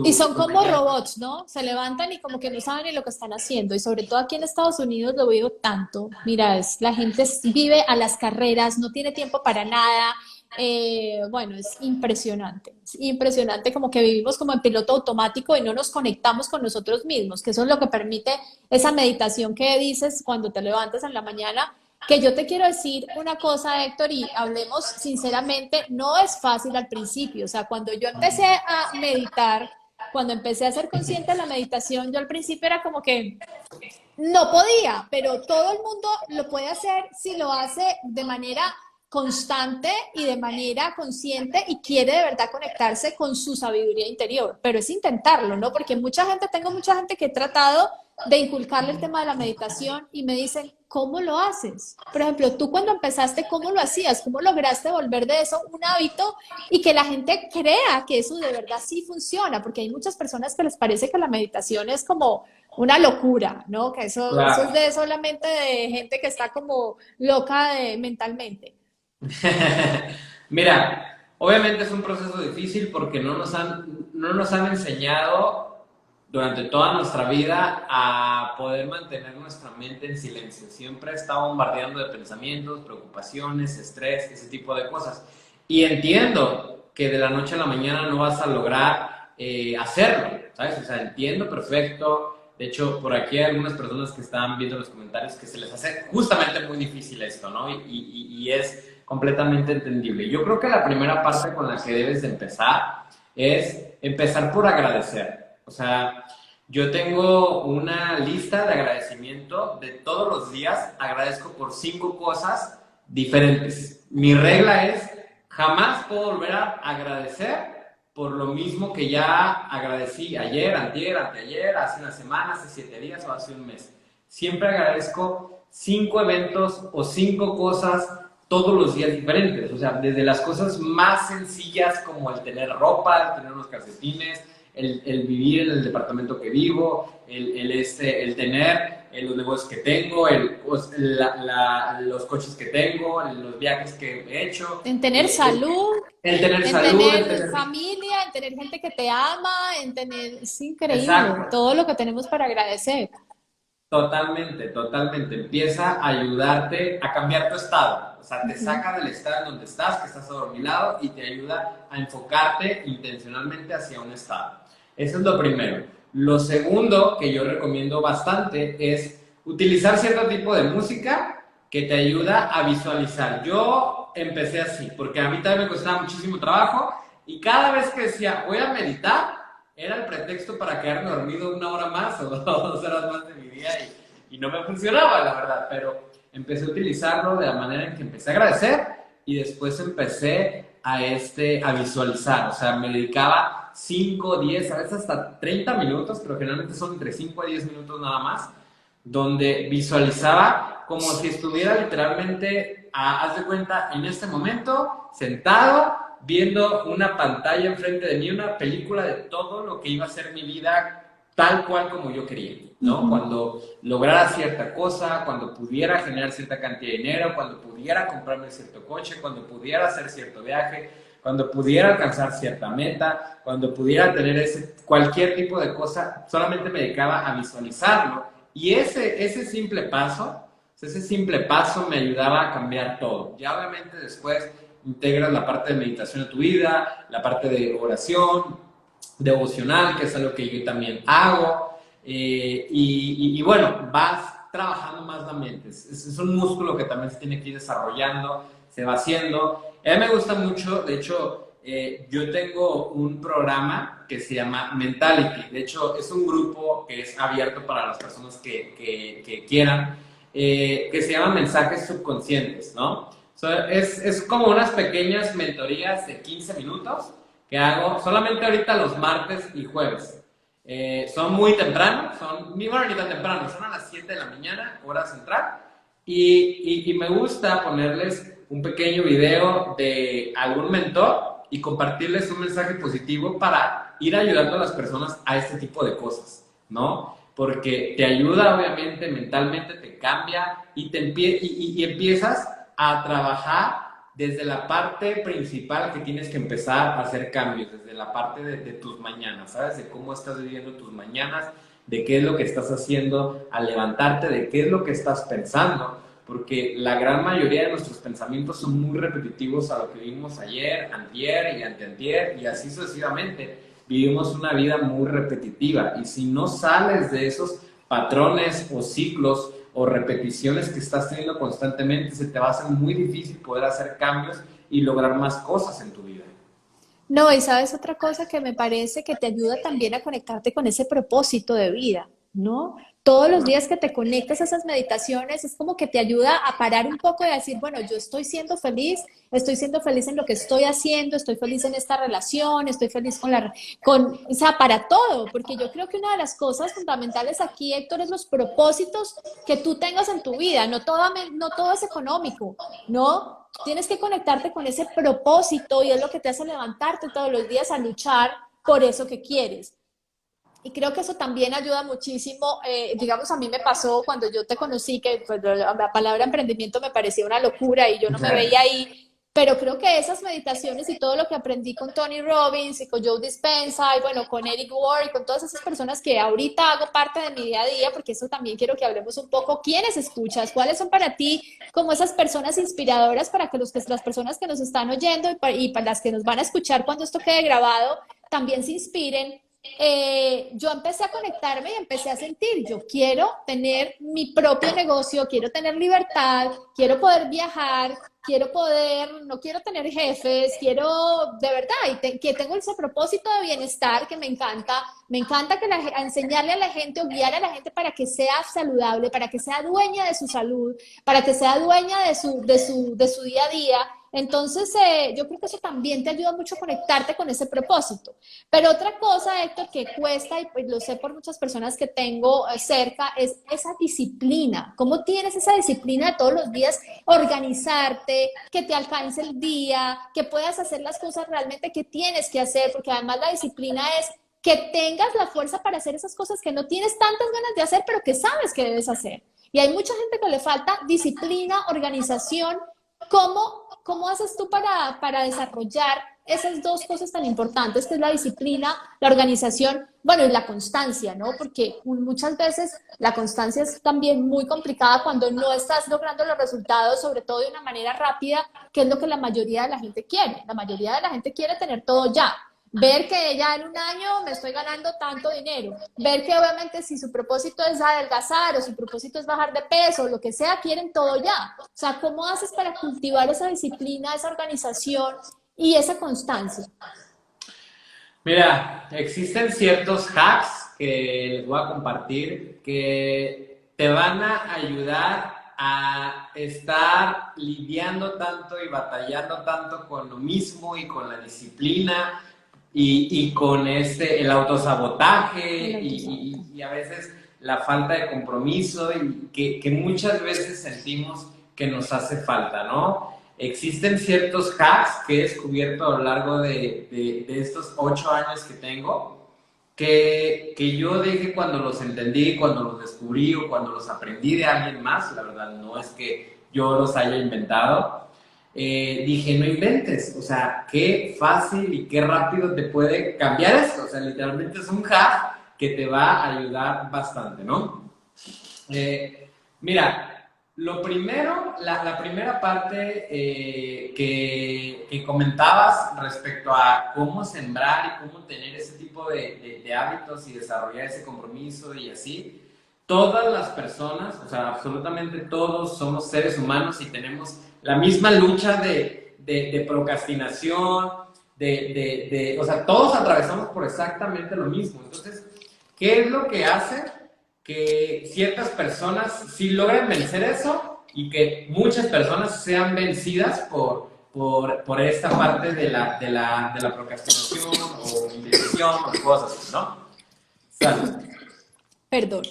Y son su como mañana. robots, ¿no? Se levantan y como que no saben ni lo que están haciendo. Y sobre todo aquí en Estados Unidos lo veo tanto. Mira, la gente vive a las carreras, no tiene tiempo para nada. Bueno, es impresionante como que vivimos como en piloto automático y no nos conectamos con nosotros mismos, que eso es lo que permite esa meditación que dices cuando te levantas en la mañana. Que yo te quiero decir una cosa, Héctor, y hablemos sinceramente, no es fácil al principio. O sea, cuando yo empecé a meditar, cuando empecé a ser consciente de la meditación, yo al principio era como que no podía, pero todo el mundo lo puede hacer si lo hace de manera constante y de manera consciente y quiere de verdad conectarse con su sabiduría interior, pero es intentarlo, ¿no? Porque tengo mucha gente que he tratado de inculcarle el tema de la meditación y me dicen, ¿cómo lo haces? Por ejemplo, tú cuando empezaste, ¿cómo lo hacías? ¿Cómo lograste volver de eso un hábito y que la gente crea que eso de verdad sí funciona? Porque hay muchas personas que les parece que la meditación es como una locura, ¿no? Que eso es Claro. de solamente de gente que está como loca mentalmente. Mira, obviamente es un proceso difícil porque no nos han enseñado durante toda nuestra vida a poder mantener nuestra mente en silencio. Siempre está bombardeando de pensamientos, preocupaciones, estrés, ese tipo de cosas. Y entiendo que de la noche a la mañana no vas a lograr hacerlo, ¿sabes? O sea, entiendo perfecto De hecho, por aquí hay algunas personas que estaban viendo los comentarios que se les hace justamente muy difícil esto, ¿no? Y es completamente entendible. Yo creo que la primera parte con la que debes de empezar es empezar por agradecer. O sea, yo tengo una lista de agradecimiento de todos los días. Agradezco por 5 cosas diferentes. Mi regla es, jamás puedo volver a agradecer por lo mismo que ya agradecí ayer, antier, anteayer, hace una semana, hace 7 días o hace un mes. Siempre agradezco 5 eventos o 5 cosas todos los días diferentes. O sea, desde las cosas más sencillas como el tener ropa, el tener unos calcetines, el vivir en el departamento que vivo, el tener los negocios que tengo, los coches que tengo, los viajes que he hecho. En tener salud, El tener en salud, el tener tener... familia, en tener gente que te ama, en tener... Es increíble Exacto. todo lo que tenemos para agradecer. Totalmente, totalmente. Empieza a ayudarte a cambiar tu estado. O sea, te saca del estado en donde estás, que estás adormilado, y te ayuda a enfocarte intencionalmente hacia un estado. Eso es lo primero. Lo segundo que yo recomiendo bastante es utilizar cierto tipo de música que te ayuda a visualizar. Yo empecé así, porque a mí también me costaba muchísimo trabajo, y cada vez que decía, voy a meditar, era el pretexto para quedarme dormido 1 hora más o 2 horas más de mi día, y no me funcionaba, la verdad, pero empecé a utilizarlo de la manera en que empecé a agradecer y después empecé a visualizar. O sea, me dedicaba 5, 10, a veces hasta 30 minutos, pero generalmente son entre 5 a 10 minutos nada más, donde visualizaba como si estuviera literalmente, haz de cuenta, en este momento, sentado, viendo una pantalla enfrente de mí, una película de todo lo que iba a ser mi vida tal cual como yo quería, ¿no? Cuando lograra cierta cosa, cuando pudiera generar cierta cantidad de dinero, cuando pudiera comprarme cierto coche, cuando pudiera hacer cierto viaje, cuando pudiera alcanzar cierta meta, cuando pudiera tener cualquier tipo de cosa, solamente me dedicaba a visualizarlo. Y ese simple paso me ayudaba a cambiar todo. Ya obviamente después integras la parte de meditación en tu vida, la parte de oración, devocional, que es algo que yo también hago, y bueno, vas trabajando más la mente. Es un músculo que también se tiene que ir desarrollando, se va haciendo. A mí me gusta mucho, de hecho, yo tengo un programa que se llama Mentality. De hecho, es un grupo que es abierto para las personas que quieran, que se llama Mensajes Subconscientes, ¿no? Es como unas pequeñas mentorías de 15 minutos que hago solamente ahorita los martes y jueves. Son muy temprano, bueno, ni tan temprano, son a las 7 de la mañana, hora central, y me gusta ponerles un pequeño video de algún mentor y compartirles un mensaje positivo para ir ayudando a las personas a este tipo de cosas, ¿no? Porque te ayuda, obviamente, mentalmente, te cambia y empiezas a trabajar desde la parte principal que tienes que empezar a hacer cambios, desde la parte de tus mañanas, ¿sabes? De cómo estás viviendo tus mañanas, de qué es lo que estás haciendo al levantarte, de qué es lo que estás pensando, porque la gran mayoría de nuestros pensamientos son muy repetitivos a lo que vivimos ayer, antier y anteantier, y así sucesivamente. Vivimos una vida muy repetitiva, y si no sales de esos patrones o ciclos o repeticiones que estás teniendo constantemente, se te va a hacer muy difícil poder hacer cambios y lograr más cosas en tu vida. No, y sabes otra cosa que me parece que te ayuda también a conectarte con ese propósito de vida, ¿no? Todos los días que te conectas a esas meditaciones es como que te ayuda a parar un poco y a decir, bueno, yo estoy siendo feliz en lo que estoy haciendo, estoy feliz en esta relación, estoy feliz o sea, para todo, porque yo creo que una de las cosas fundamentales aquí, Héctor, es los propósitos que tú tengas en tu vida, no todo es económico, ¿no? Tienes que conectarte con ese propósito y es lo que te hace levantarte todos los días a luchar por eso que quieres. Y creo que eso también ayuda muchísimo. Digamos, a mí me pasó cuando yo te conocí, que pues, la palabra emprendimiento me parecía una locura y yo no me veía ahí, pero creo que esas meditaciones y todo lo que aprendí con Tony Robbins y con Joe Dispenza y bueno, con Eric Ward y con todas esas personas que ahorita hago parte de mi día a día, porque eso también quiero que hablemos un poco, ¿quiénes escuchas? ¿Cuáles son para ti como esas personas inspiradoras para que las personas que nos están oyendo y para las que nos van a escuchar cuando esto quede grabado también se inspiren? yo empecé a conectarme y empecé a sentir, yo quiero tener mi propio negocio, quiero tener libertad, quiero poder viajar, quiero poder, no quiero tener jefes, quiero de verdad, que tengo ese propósito de bienestar que me encanta que enseñarle a la gente o guiar a la gente para que sea saludable, para que sea dueña de su salud, para que sea dueña de su día a día. Entonces, yo creo que eso también te ayuda mucho a conectarte con ese propósito. Pero otra cosa, Héctor, que cuesta, y pues lo sé por muchas personas que tengo cerca, es esa disciplina. ¿Cómo tienes esa disciplina de todos los días organizarte, que te alcance el día, que puedas hacer las cosas realmente que tienes que hacer? Porque además la disciplina es que tengas la fuerza para hacer esas cosas que no tienes tantas ganas de hacer, pero que sabes que debes hacer. Y hay mucha gente que le falta disciplina, organización. ¿Cómo haces tú para desarrollar esas dos cosas tan importantes, que es la disciplina, la organización, bueno, y la constancia, ¿no? Porque muchas veces la constancia es también muy complicada cuando no estás logrando los resultados, sobre todo de una manera rápida, que es lo que la mayoría de la gente quiere. La mayoría de la gente quiere tener todo ya. Ver que ya en un año me estoy ganando tanto dinero. Ver que obviamente si su propósito es adelgazar o su propósito es bajar de peso o lo que sea, quieren todo ya. O sea, ¿cómo haces para cultivar esa disciplina, esa organización y esa constancia? Mira, existen ciertos hacks que les voy a compartir que te van a ayudar a estar lidiando tanto y batallando tanto con lo mismo y con la disciplina y con el autosabotaje y a veces la falta de compromiso y que muchas veces sentimos que nos hace falta, ¿no? Existen ciertos hacks que he descubierto a lo largo de estos 8 años que tengo, que yo dije cuando los entendí, cuando los descubrí o cuando los aprendí de alguien más. La verdad no es que yo los haya inventado. Dije, no inventes, o sea, qué fácil y qué rápido te puede cambiar esto. O sea, literalmente es un hack que te va a ayudar bastante, ¿no? Mira, lo primero, la primera parte que comentabas respecto a cómo sembrar y cómo tener ese tipo de hábitos y desarrollar ese compromiso y así, todas las personas, o sea, absolutamente todos somos seres humanos y tenemos la misma lucha de procrastinación, o sea, todos atravesamos por exactamente lo mismo. Entonces, ¿qué es lo que hace que ciertas personas sí logren vencer eso y que muchas personas sean vencidas por esta parte de la procrastinación o indecisión o cosas, ¿no? Salud. Perdón.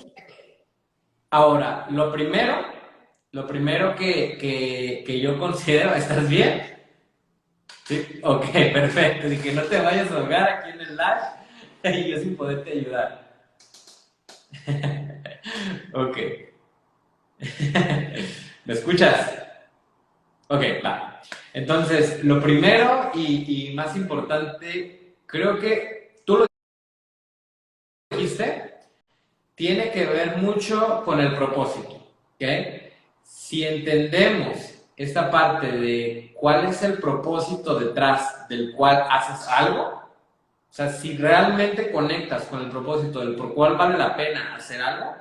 Ahora, lo primero que yo considero, ¿estás bien? Sí, ok, perfecto. Y que no te vayas a ahogar aquí en el live y yo sin poderte ayudar. Ok. ¿Me escuchas? Ok, va. Entonces, lo primero y más importante, creo que tú lo dijiste, tiene que ver mucho con el propósito, ¿ok? Si entendemos esta parte de cuál es el propósito detrás del cual haces algo, o sea, si realmente conectas con el propósito del por cuál vale la pena hacer algo,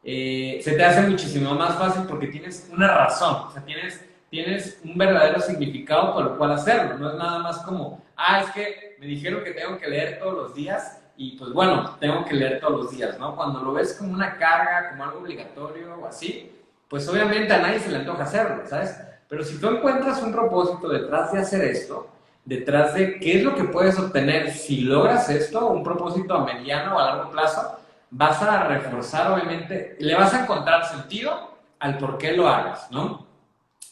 se te hace muchísimo más fácil porque tienes una razón, o sea, tienes un verdadero significado por el cual hacerlo. No es nada más como, es que me dijeron que tengo que leer todos los días y pues bueno, tengo que leer todos los días, ¿no? Cuando lo ves como una carga, como algo obligatorio o así, pues obviamente a nadie se le antoja hacerlo, ¿sabes? Pero si tú encuentras un propósito detrás de hacer esto, detrás de qué es lo que puedes obtener si logras esto, un propósito a mediano o a largo plazo, vas a reforzar, obviamente, le vas a encontrar sentido al por qué lo hagas, ¿no?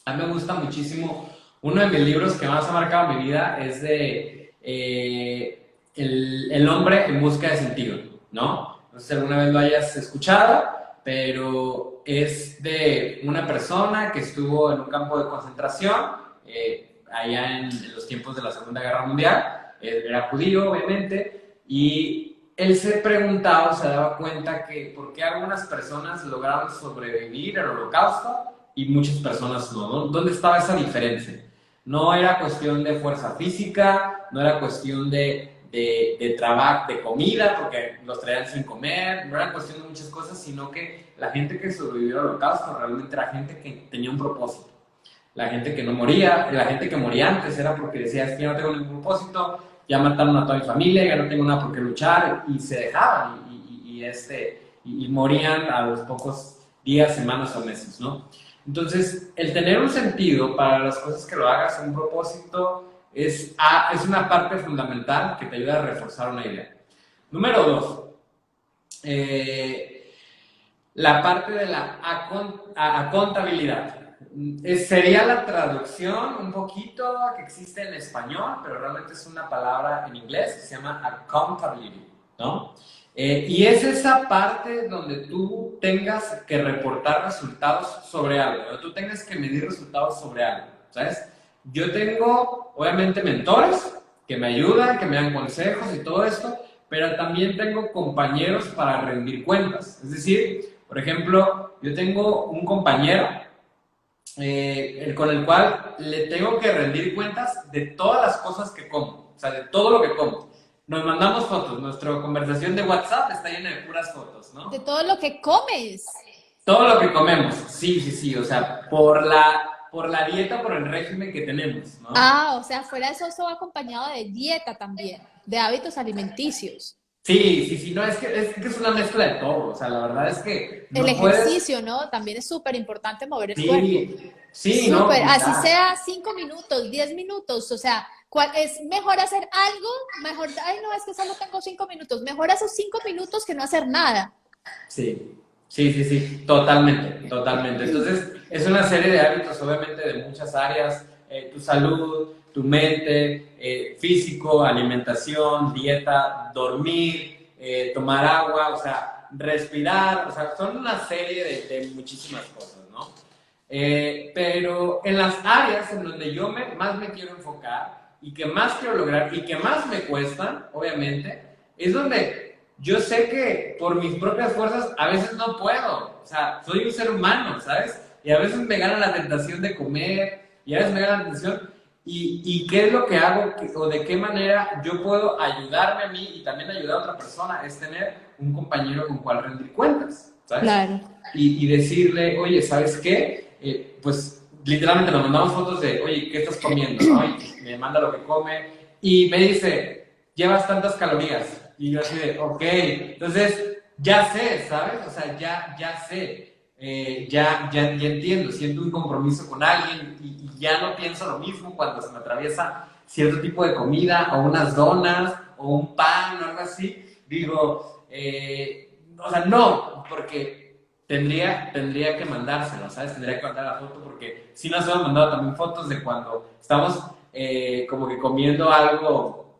A mí me gusta muchísimo, uno de mis libros que más ha marcado mi vida es de el hombre en busca de sentido, ¿no? No sé si alguna vez lo hayas escuchado, pero es de una persona que estuvo en un campo de concentración, allá en los tiempos de la Segunda Guerra Mundial, era judío, obviamente, y él se preguntaba, se daba cuenta que por qué algunas personas lograron sobrevivir al Holocausto y muchas personas no. ¿Dónde estaba esa diferencia? No era cuestión de fuerza física, no era cuestión de de trabajo, de comida, porque los traían sin comer, no era cuestión de muchas cosas, sino que la gente que sobrevivió al holocausto realmente era gente que tenía un propósito. La gente que no moría, la gente que moría antes era porque decía, es que ya no tengo ningún propósito, ya mataron a toda mi familia, ya no tengo nada por qué luchar, y se dejaban, y morían a los pocos días, semanas o meses, ¿no? Entonces, el tener un sentido para las cosas que lo hagas, un propósito, es una parte fundamental que te ayuda a reforzar una idea. Número 2, la parte de la contabilidad. Sería la traducción un poquito que existe en español, pero realmente es una palabra en inglés que se llama accountability, ¿no? Y es esa parte donde tú tengas que reportar resultados sobre algo, o tú tengas que medir resultados sobre algo, ¿sabes? Yo tengo, obviamente, mentores que me ayudan, que me dan consejos y todo esto, pero también tengo compañeros para rendir cuentas. Es decir, por ejemplo, yo tengo un compañero con el cual le tengo que rendir cuentas de todas las cosas que como, o sea, de todo lo que como. Nos mandamos fotos, nuestra conversación de WhatsApp está llena de puras fotos, ¿no? De todo lo que comes. Todo lo que comemos, sí, o sea, por la dieta, por el régimen que tenemos, ¿no? Ah, o sea, fuera de eso va acompañado de dieta también, de hábitos alimenticios. Sí, no, es que es una mezcla de todo, o sea, la verdad es que no El ejercicio, ¿no? También es súper importante mover el cuerpo. Sí, no, Súper, así ya. sea 5 minutos, 10 minutos, o sea, es mejor hacer algo? Mejor, ay, no, es que solo tengo 5 minutos, mejor esos 5 minutos que no hacer nada. Sí, totalmente. Entonces, es una serie de hábitos, obviamente, de muchas áreas, tu salud, tu mente, físico, alimentación, dieta, dormir, tomar agua, o sea, respirar, o sea, son una serie de muchísimas cosas, ¿no? Pero en las áreas en donde yo más me quiero enfocar y que más quiero lograr y que más me cuestan, obviamente, es donde yo sé que por mis propias fuerzas a veces no puedo. O sea, soy un ser humano, ¿sabes? Y a veces me gana la tentación de comer, y a veces me gana la tentación. ¿Y qué es lo que hago? ¿O de qué manera yo puedo ayudarme a mí y también ayudar a otra persona? Es tener un compañero con cual rendir cuentas, ¿sabes? Claro. Y decirle, oye, ¿sabes qué? Pues literalmente nos mandamos fotos de, oye, ¿qué estás comiendo? ¿No? Y me manda lo que come y me dice, llevas tantas calorías. Y yo así de, ok, entonces ya sé, ¿sabes? O sea, ya sé, ya entiendo, siento un compromiso con alguien y ya no pienso lo mismo cuando se me atraviesa cierto tipo de comida o unas donas o un pan o algo así. Digo, o sea, no, porque tendría que mandárselo, ¿sabes? Tendría que mandar la foto porque sí nos hemos mandado también fotos de cuando estamos como que comiendo algo,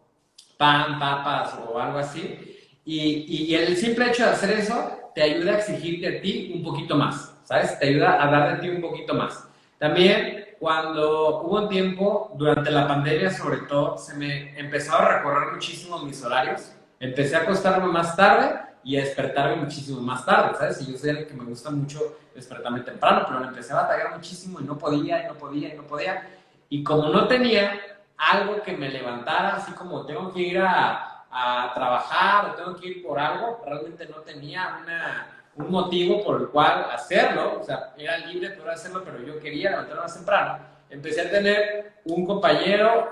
pan, papas o algo así, y el simple hecho de hacer eso te ayuda a exigirte a ti un poquito más, ¿sabes? Te ayuda a dar de ti un poquito más. También, cuando hubo un tiempo, durante la pandemia sobre todo, se me empezó a recorrer muchísimo mis horarios, empecé a acostarme más tarde y a despertarme muchísimo más tarde, ¿sabes? Y yo soy el que me gusta mucho despertarme temprano, pero me empecé a batallar muchísimo y no podía, y como no tenía algo que me levantara, así como tengo que ir a trabajar o tengo que ir por algo, realmente no tenía un motivo por el cual hacerlo, o sea, era libre poder hacerlo, pero yo quería levantarme más temprano. Empecé a tener un compañero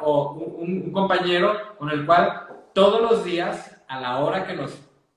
un compañero con el cual todos los días, a la hora que nos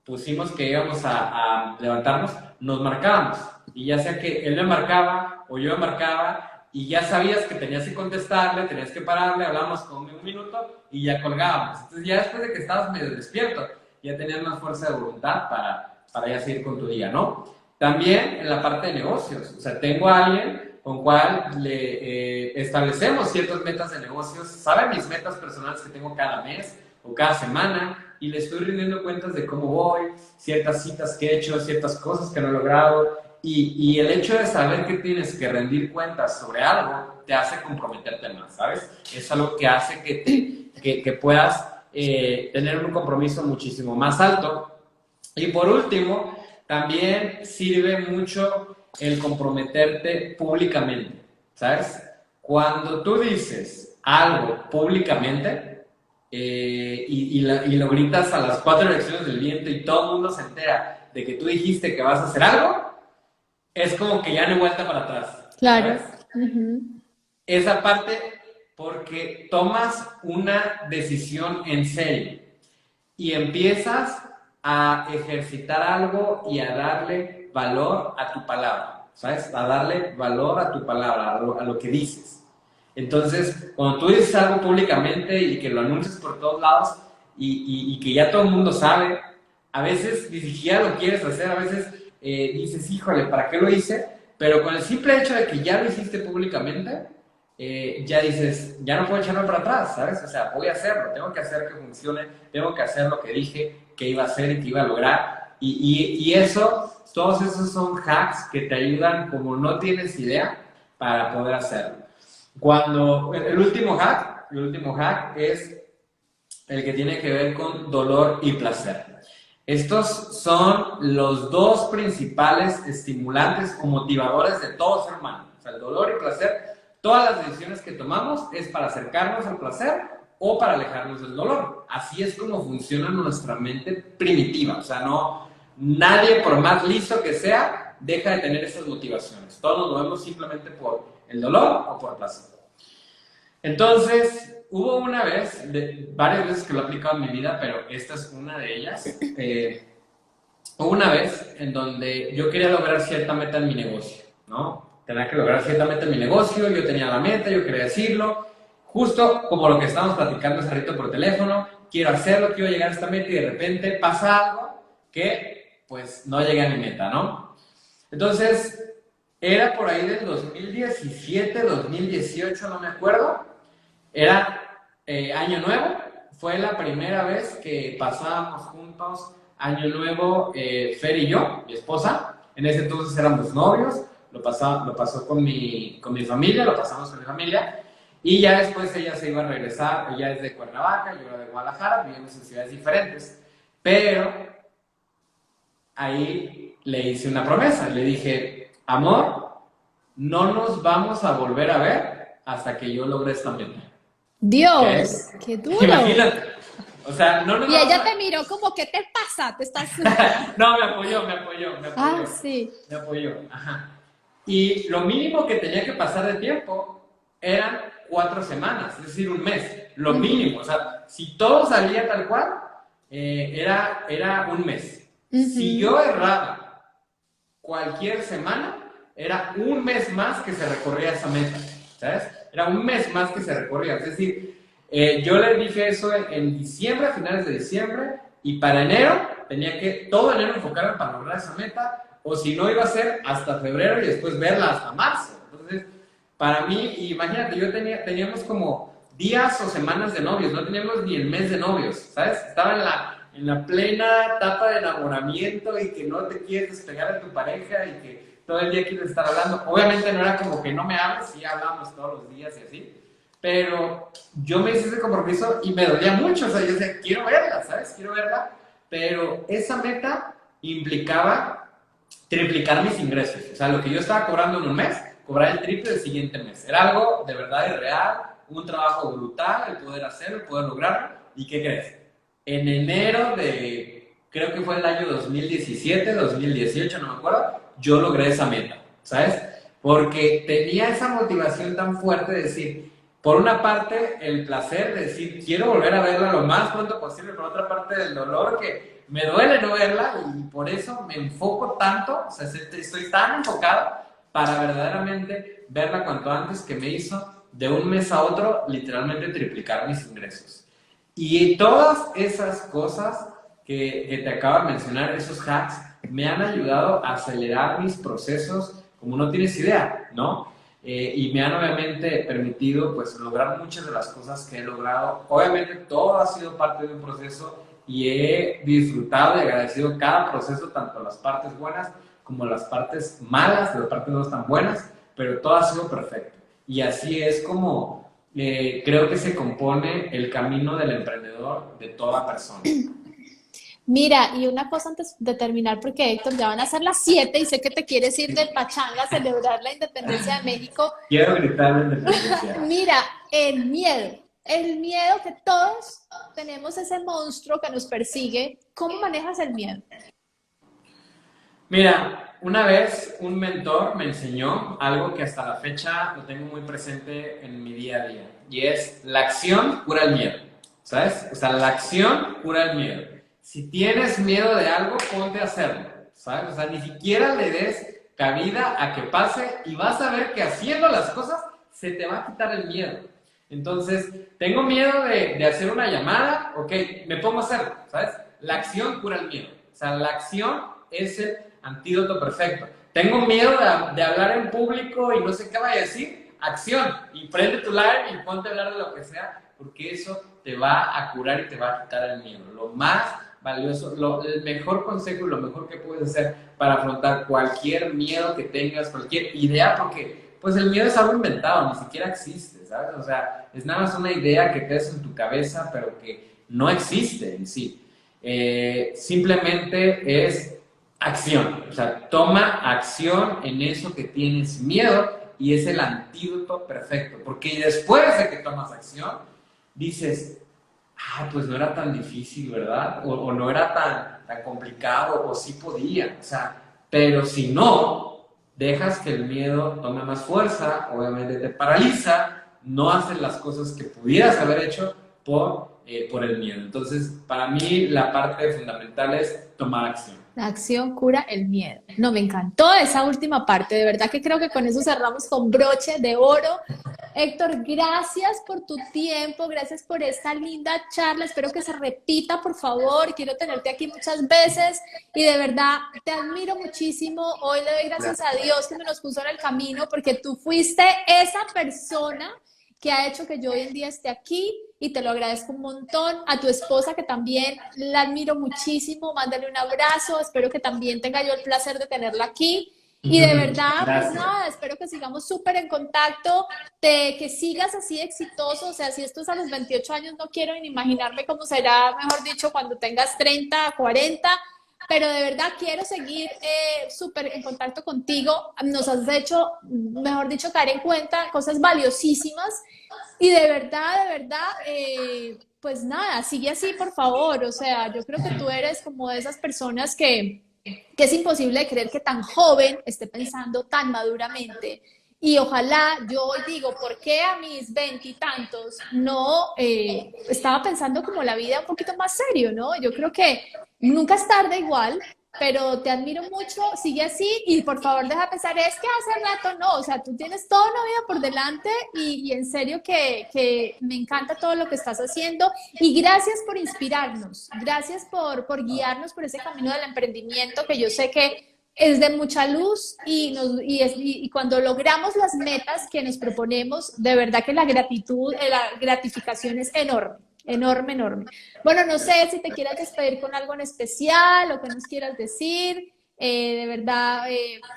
pusimos que íbamos a levantarnos, nos marcábamos, y ya sea que él me marcaba o yo me marcaba, y ya sabías que tenías que contestarle, tenías que pararle, hablábamos con un minuto y ya colgábamos. Entonces ya después de que estabas medio despierto, ya tenías más fuerza de voluntad para ya seguir con tu día, ¿no? También en la parte de negocios, o sea, tengo a alguien con cual le establecemos ciertas metas de negocios, sabe mis metas personales que tengo cada mes o cada semana, y le estoy rindiendo cuentas de cómo voy, ciertas citas que he hecho, ciertas cosas que no he logrado. Y el hecho de saber que tienes que rendir cuentas sobre algo te hace comprometerte más, ¿sabes? Es algo que hace que puedas tener un compromiso muchísimo más alto. Y por último, también sirve mucho el comprometerte públicamente, ¿sabes? Cuando tú dices algo públicamente, y lo gritas a las 4 direcciones del viento y todo el mundo se entera de que tú dijiste que vas a hacer algo, es como que ya no hay vuelta para atrás. Claro. ¿Sabes? Ujú. Esa parte porque tomas una decisión en serio y empiezas a ejercitar algo y a darle valor a tu palabra, ¿sabes? A darle valor a tu palabra, a lo que dices. Entonces, cuando tú dices algo públicamente y que lo anuncias por todos lados y que ya todo el mundo sabe, a veces ni siquiera lo quieres hacer, a veces dices, híjole, ¿para qué lo hice? Pero con el simple hecho de que ya lo hiciste públicamente, ya dices, ya no puedo echarme para atrás, ¿sabes? O sea, voy a hacerlo, tengo que hacer que funcione, tengo que hacer lo que dije que iba a hacer y que iba a lograr. Y eso, todos esos son hacks que te ayudan como no tienes idea para poder hacerlo. Cuando el último hack es el que tiene que ver con dolor y placer. Estos son los dos principales estimulantes o motivadores de todo ser humano. O sea, el dolor y placer, todas las decisiones que tomamos es para acercarnos al placer o para alejarnos del dolor. Así es como funciona nuestra mente primitiva. O sea, nadie, por más listo que sea, deja de tener esas motivaciones. Todos nos movemos simplemente por el dolor o por placer. Entonces, hubo una vez, varias veces que lo he aplicado en mi vida, pero esta es una de ellas. Hubo una vez en donde yo quería lograr cierta meta en mi negocio, ¿no? Tenía que lograr cierta meta en mi negocio, yo tenía la meta, yo quería decirlo, justo como lo que estábamos platicando hace rato por teléfono, quiero hacerlo, quiero llegar a esta meta y de repente pasa algo que, pues, no llegué a mi meta, ¿no? Entonces, era por ahí del 2017, 2018, no me acuerdo. Era Año Nuevo, fue la primera vez que pasábamos juntos Año Nuevo, Fer y yo, mi esposa. En ese entonces éramos novios, lo pasó con mi familia, lo pasamos con mi familia. Y ya después ella se iba a regresar, ella es de Cuernavaca, yo era de Guadalajara, vivimos en ciudades diferentes. Pero ahí le hice una promesa, le dije, amor, no nos vamos a volver a ver hasta que yo logre esta meta. Dios, qué duro. Imagínate. O sea, no Y ella te miró como, ¿qué te pasa? Te estás... No, me apoyó. Ah, sí. Me apoyó, ajá. Y lo mínimo que tenía que pasar de tiempo eran 4 semanas, es decir, un mes. Lo mínimo, o sea, si todo salía tal cual, era un mes. Si yo erraba cualquier semana, era un mes más que se recorría esa meta, ¿sabes? Era un mes más que se recorría, es decir, yo le dije eso en diciembre, a finales de diciembre, y para enero tenía que todo enero enfocarme para lograr esa meta, o si no iba a ser hasta febrero y después verla hasta marzo. Entonces, para mí, imagínate, teníamos como días o semanas de novios, no teníamos ni el mes de novios, ¿sabes? Estaba en la plena etapa de enamoramiento y que no te quieres despegar de tu pareja y que todo el día quieres estar hablando. Obviamente no era como que no me hables, sí hablamos todos los días y así, pero yo me hice ese compromiso y me dolía mucho, o sea, yo decía, quiero verla, ¿sabes? Quiero verla, pero esa meta implicaba triplicar mis ingresos, o sea, lo que yo estaba cobrando en un mes, cobrar el triple del siguiente mes. Era algo de verdad y real, un trabajo brutal, el poder hacerlo, el poder lograrlo. ¿Y qué crees? En enero creo que fue el año 2017, 2018, no me acuerdo, yo logré esa meta, ¿sabes? Porque tenía esa motivación tan fuerte de decir, por una parte, el placer de decir, quiero volver a verla lo más pronto posible, por otra parte, el dolor que me duele no verla y por eso me enfoco tanto, o sea, estoy tan enfocado para verdaderamente verla cuanto antes, que me hizo de un mes a otro literalmente triplicar mis ingresos. Y todas esas cosas que te acabo de mencionar, esos hacks, me han ayudado a acelerar mis procesos como no tienes idea, ¿no? Y me han obviamente permitido pues lograr muchas de las cosas que he logrado. Obviamente todo ha sido parte de un proceso y he disfrutado y agradecido cada proceso, tanto las partes buenas como las partes malas, las partes no tan buenas, pero todo ha sido perfecto. Y así es como creo que se compone el camino del emprendedor de toda persona. Mira, y una cosa antes de terminar, porque Héctor, ya van a ser las 7 y sé que te quieres ir de pachanga a celebrar la independencia de México. Quiero gritar la independencia. Mira, el miedo. el miedo que todos tenemos, ese monstruo que nos persigue, ¿cómo manejas el miedo? Mira, una vez un mentor me enseñó algo que hasta la fecha lo tengo muy presente en mi día a día, y es la acción cura el miedo, ¿sabes? O sea, la acción cura el miedo. Si tienes miedo de algo, ponte a hacerlo, ¿sabes? O sea, ni siquiera le des cabida a que pase y vas a ver que haciendo las cosas se te va a quitar el miedo. Entonces, tengo miedo de hacer una llamada, ok, me pongo a hacerlo, ¿sabes? La acción cura el miedo. O sea, la acción es el antídoto perfecto. Tengo miedo de hablar en público y no sé qué vaya a decir. Acción. Y prende tu live y ponte a hablar de lo que sea, porque eso te va a curar y te va a quitar el miedo. Lo más valioso, el mejor consejo y lo mejor que puedes hacer para afrontar cualquier miedo que tengas, cualquier idea, porque pues el miedo es algo inventado, ni siquiera existe, ¿sabes? O sea, es nada más una idea que crees en tu cabeza, pero que no existe en sí. Simplemente es acción, o sea, toma acción en eso que tienes miedo y es el antídoto perfecto, porque después de que tomas acción, dices, pues no era tan difícil, ¿verdad? O no era tan complicado, o sí podía, o sea, pero si no, dejas que el miedo tome más fuerza, obviamente te paraliza, no haces las cosas que pudieras haber hecho por el miedo. Entonces, para mí, la parte fundamental es tomar acción. La acción cura el miedo. No, me encantó esa última parte. De verdad que creo que con eso cerramos con broche de oro. Héctor, gracias por tu tiempo, gracias por esta linda charla. Espero que se repita, por favor. Quiero tenerte aquí muchas veces y de verdad te admiro muchísimo. Hoy le doy gracias a Dios que me nos puso en el camino porque tú fuiste esa persona que ha hecho que yo hoy en día esté aquí y te lo agradezco un montón. A tu esposa, que también la admiro muchísimo, mándale un abrazo, espero que también tenga yo el placer de tenerla aquí. Y de verdad, pues nada, espero que sigamos súper en contacto, que sigas así de exitoso, o sea, si esto es a los 28 años, no quiero ni imaginarme cómo será, mejor dicho, cuando tengas 30, 40, pero de verdad quiero seguir súper en contacto contigo. Nos has hecho, mejor dicho, caer en cuenta cosas valiosísimas y de verdad, pues nada, sigue así, por favor. O sea, yo creo que tú eres como de esas personas que es imposible creer que tan joven esté pensando tan maduramente. Y ojalá, yo hoy digo, ¿por qué a mis veintitantos no estaba pensando como la vida un poquito más serio, ¿no? Yo creo que nunca es tarde igual, pero te admiro mucho, sigue así y por favor deja pensar, es que hace rato no, o sea, tú tienes toda una vida por delante y en serio que me encanta todo lo que estás haciendo y gracias por inspirarnos, gracias por guiarnos por ese camino del emprendimiento que yo sé que es de mucha luz y cuando logramos las metas que nos proponemos, de verdad que la gratitud, la gratificación es enorme. Enorme, enorme. Bueno, no sé si te quieras despedir con algo en especial o que nos quieras decir. De verdad,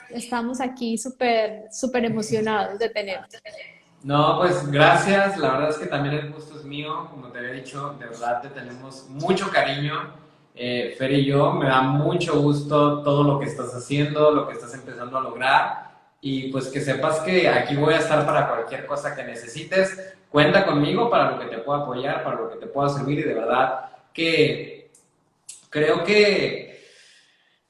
estamos aquí súper, súper emocionados de tenerte. No, pues gracias. La verdad es que también el gusto es mío. Como te había dicho, de verdad te tenemos mucho cariño, Fer y yo. Me da mucho gusto todo lo que estás haciendo, lo que estás empezando a lograr. Y pues que sepas que aquí voy a estar para cualquier cosa que necesites. Cuenta conmigo para lo que te pueda apoyar, para lo que te pueda servir. Y de verdad que creo que,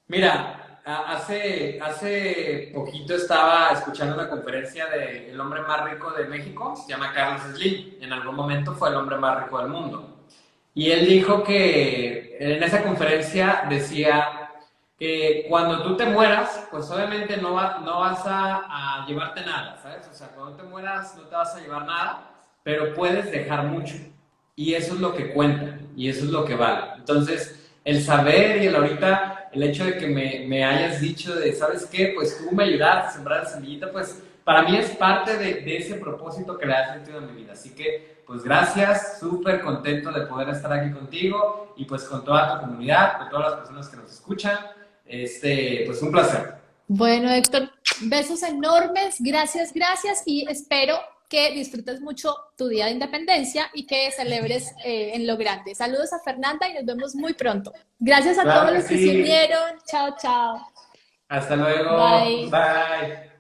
mira, hace poquito estaba escuchando una conferencia del hombre más rico de México, se llama Carlos Slim. En algún momento fue el hombre más rico del mundo. Y él dijo que en esa conferencia decía que cuando tú te mueras, pues obviamente no vas a llevarte nada, ¿sabes? O sea, cuando te mueras no te vas a llevar nada, pero puedes dejar mucho. Y eso es lo que cuenta, y eso es lo que vale. Entonces, el saber y el ahorita, el hecho de que me hayas dicho de, ¿sabes qué? Pues tú me ayudaste a sembrar la semillita, pues para mí es parte de ese propósito que le has sentido en mi vida. Así que, pues gracias, súper contento de poder estar aquí contigo y pues con toda tu comunidad, con todas las personas que nos escuchan. Pues un placer. Bueno, Héctor, besos enormes, gracias, gracias y espero que disfrutes mucho tu Día de Independencia y que celebres en lo grande. Saludos a Fernanda y nos vemos muy pronto. Gracias a Claro todos que los que sí. se unieron. Chao, chao. Hasta luego. Bye. Bye.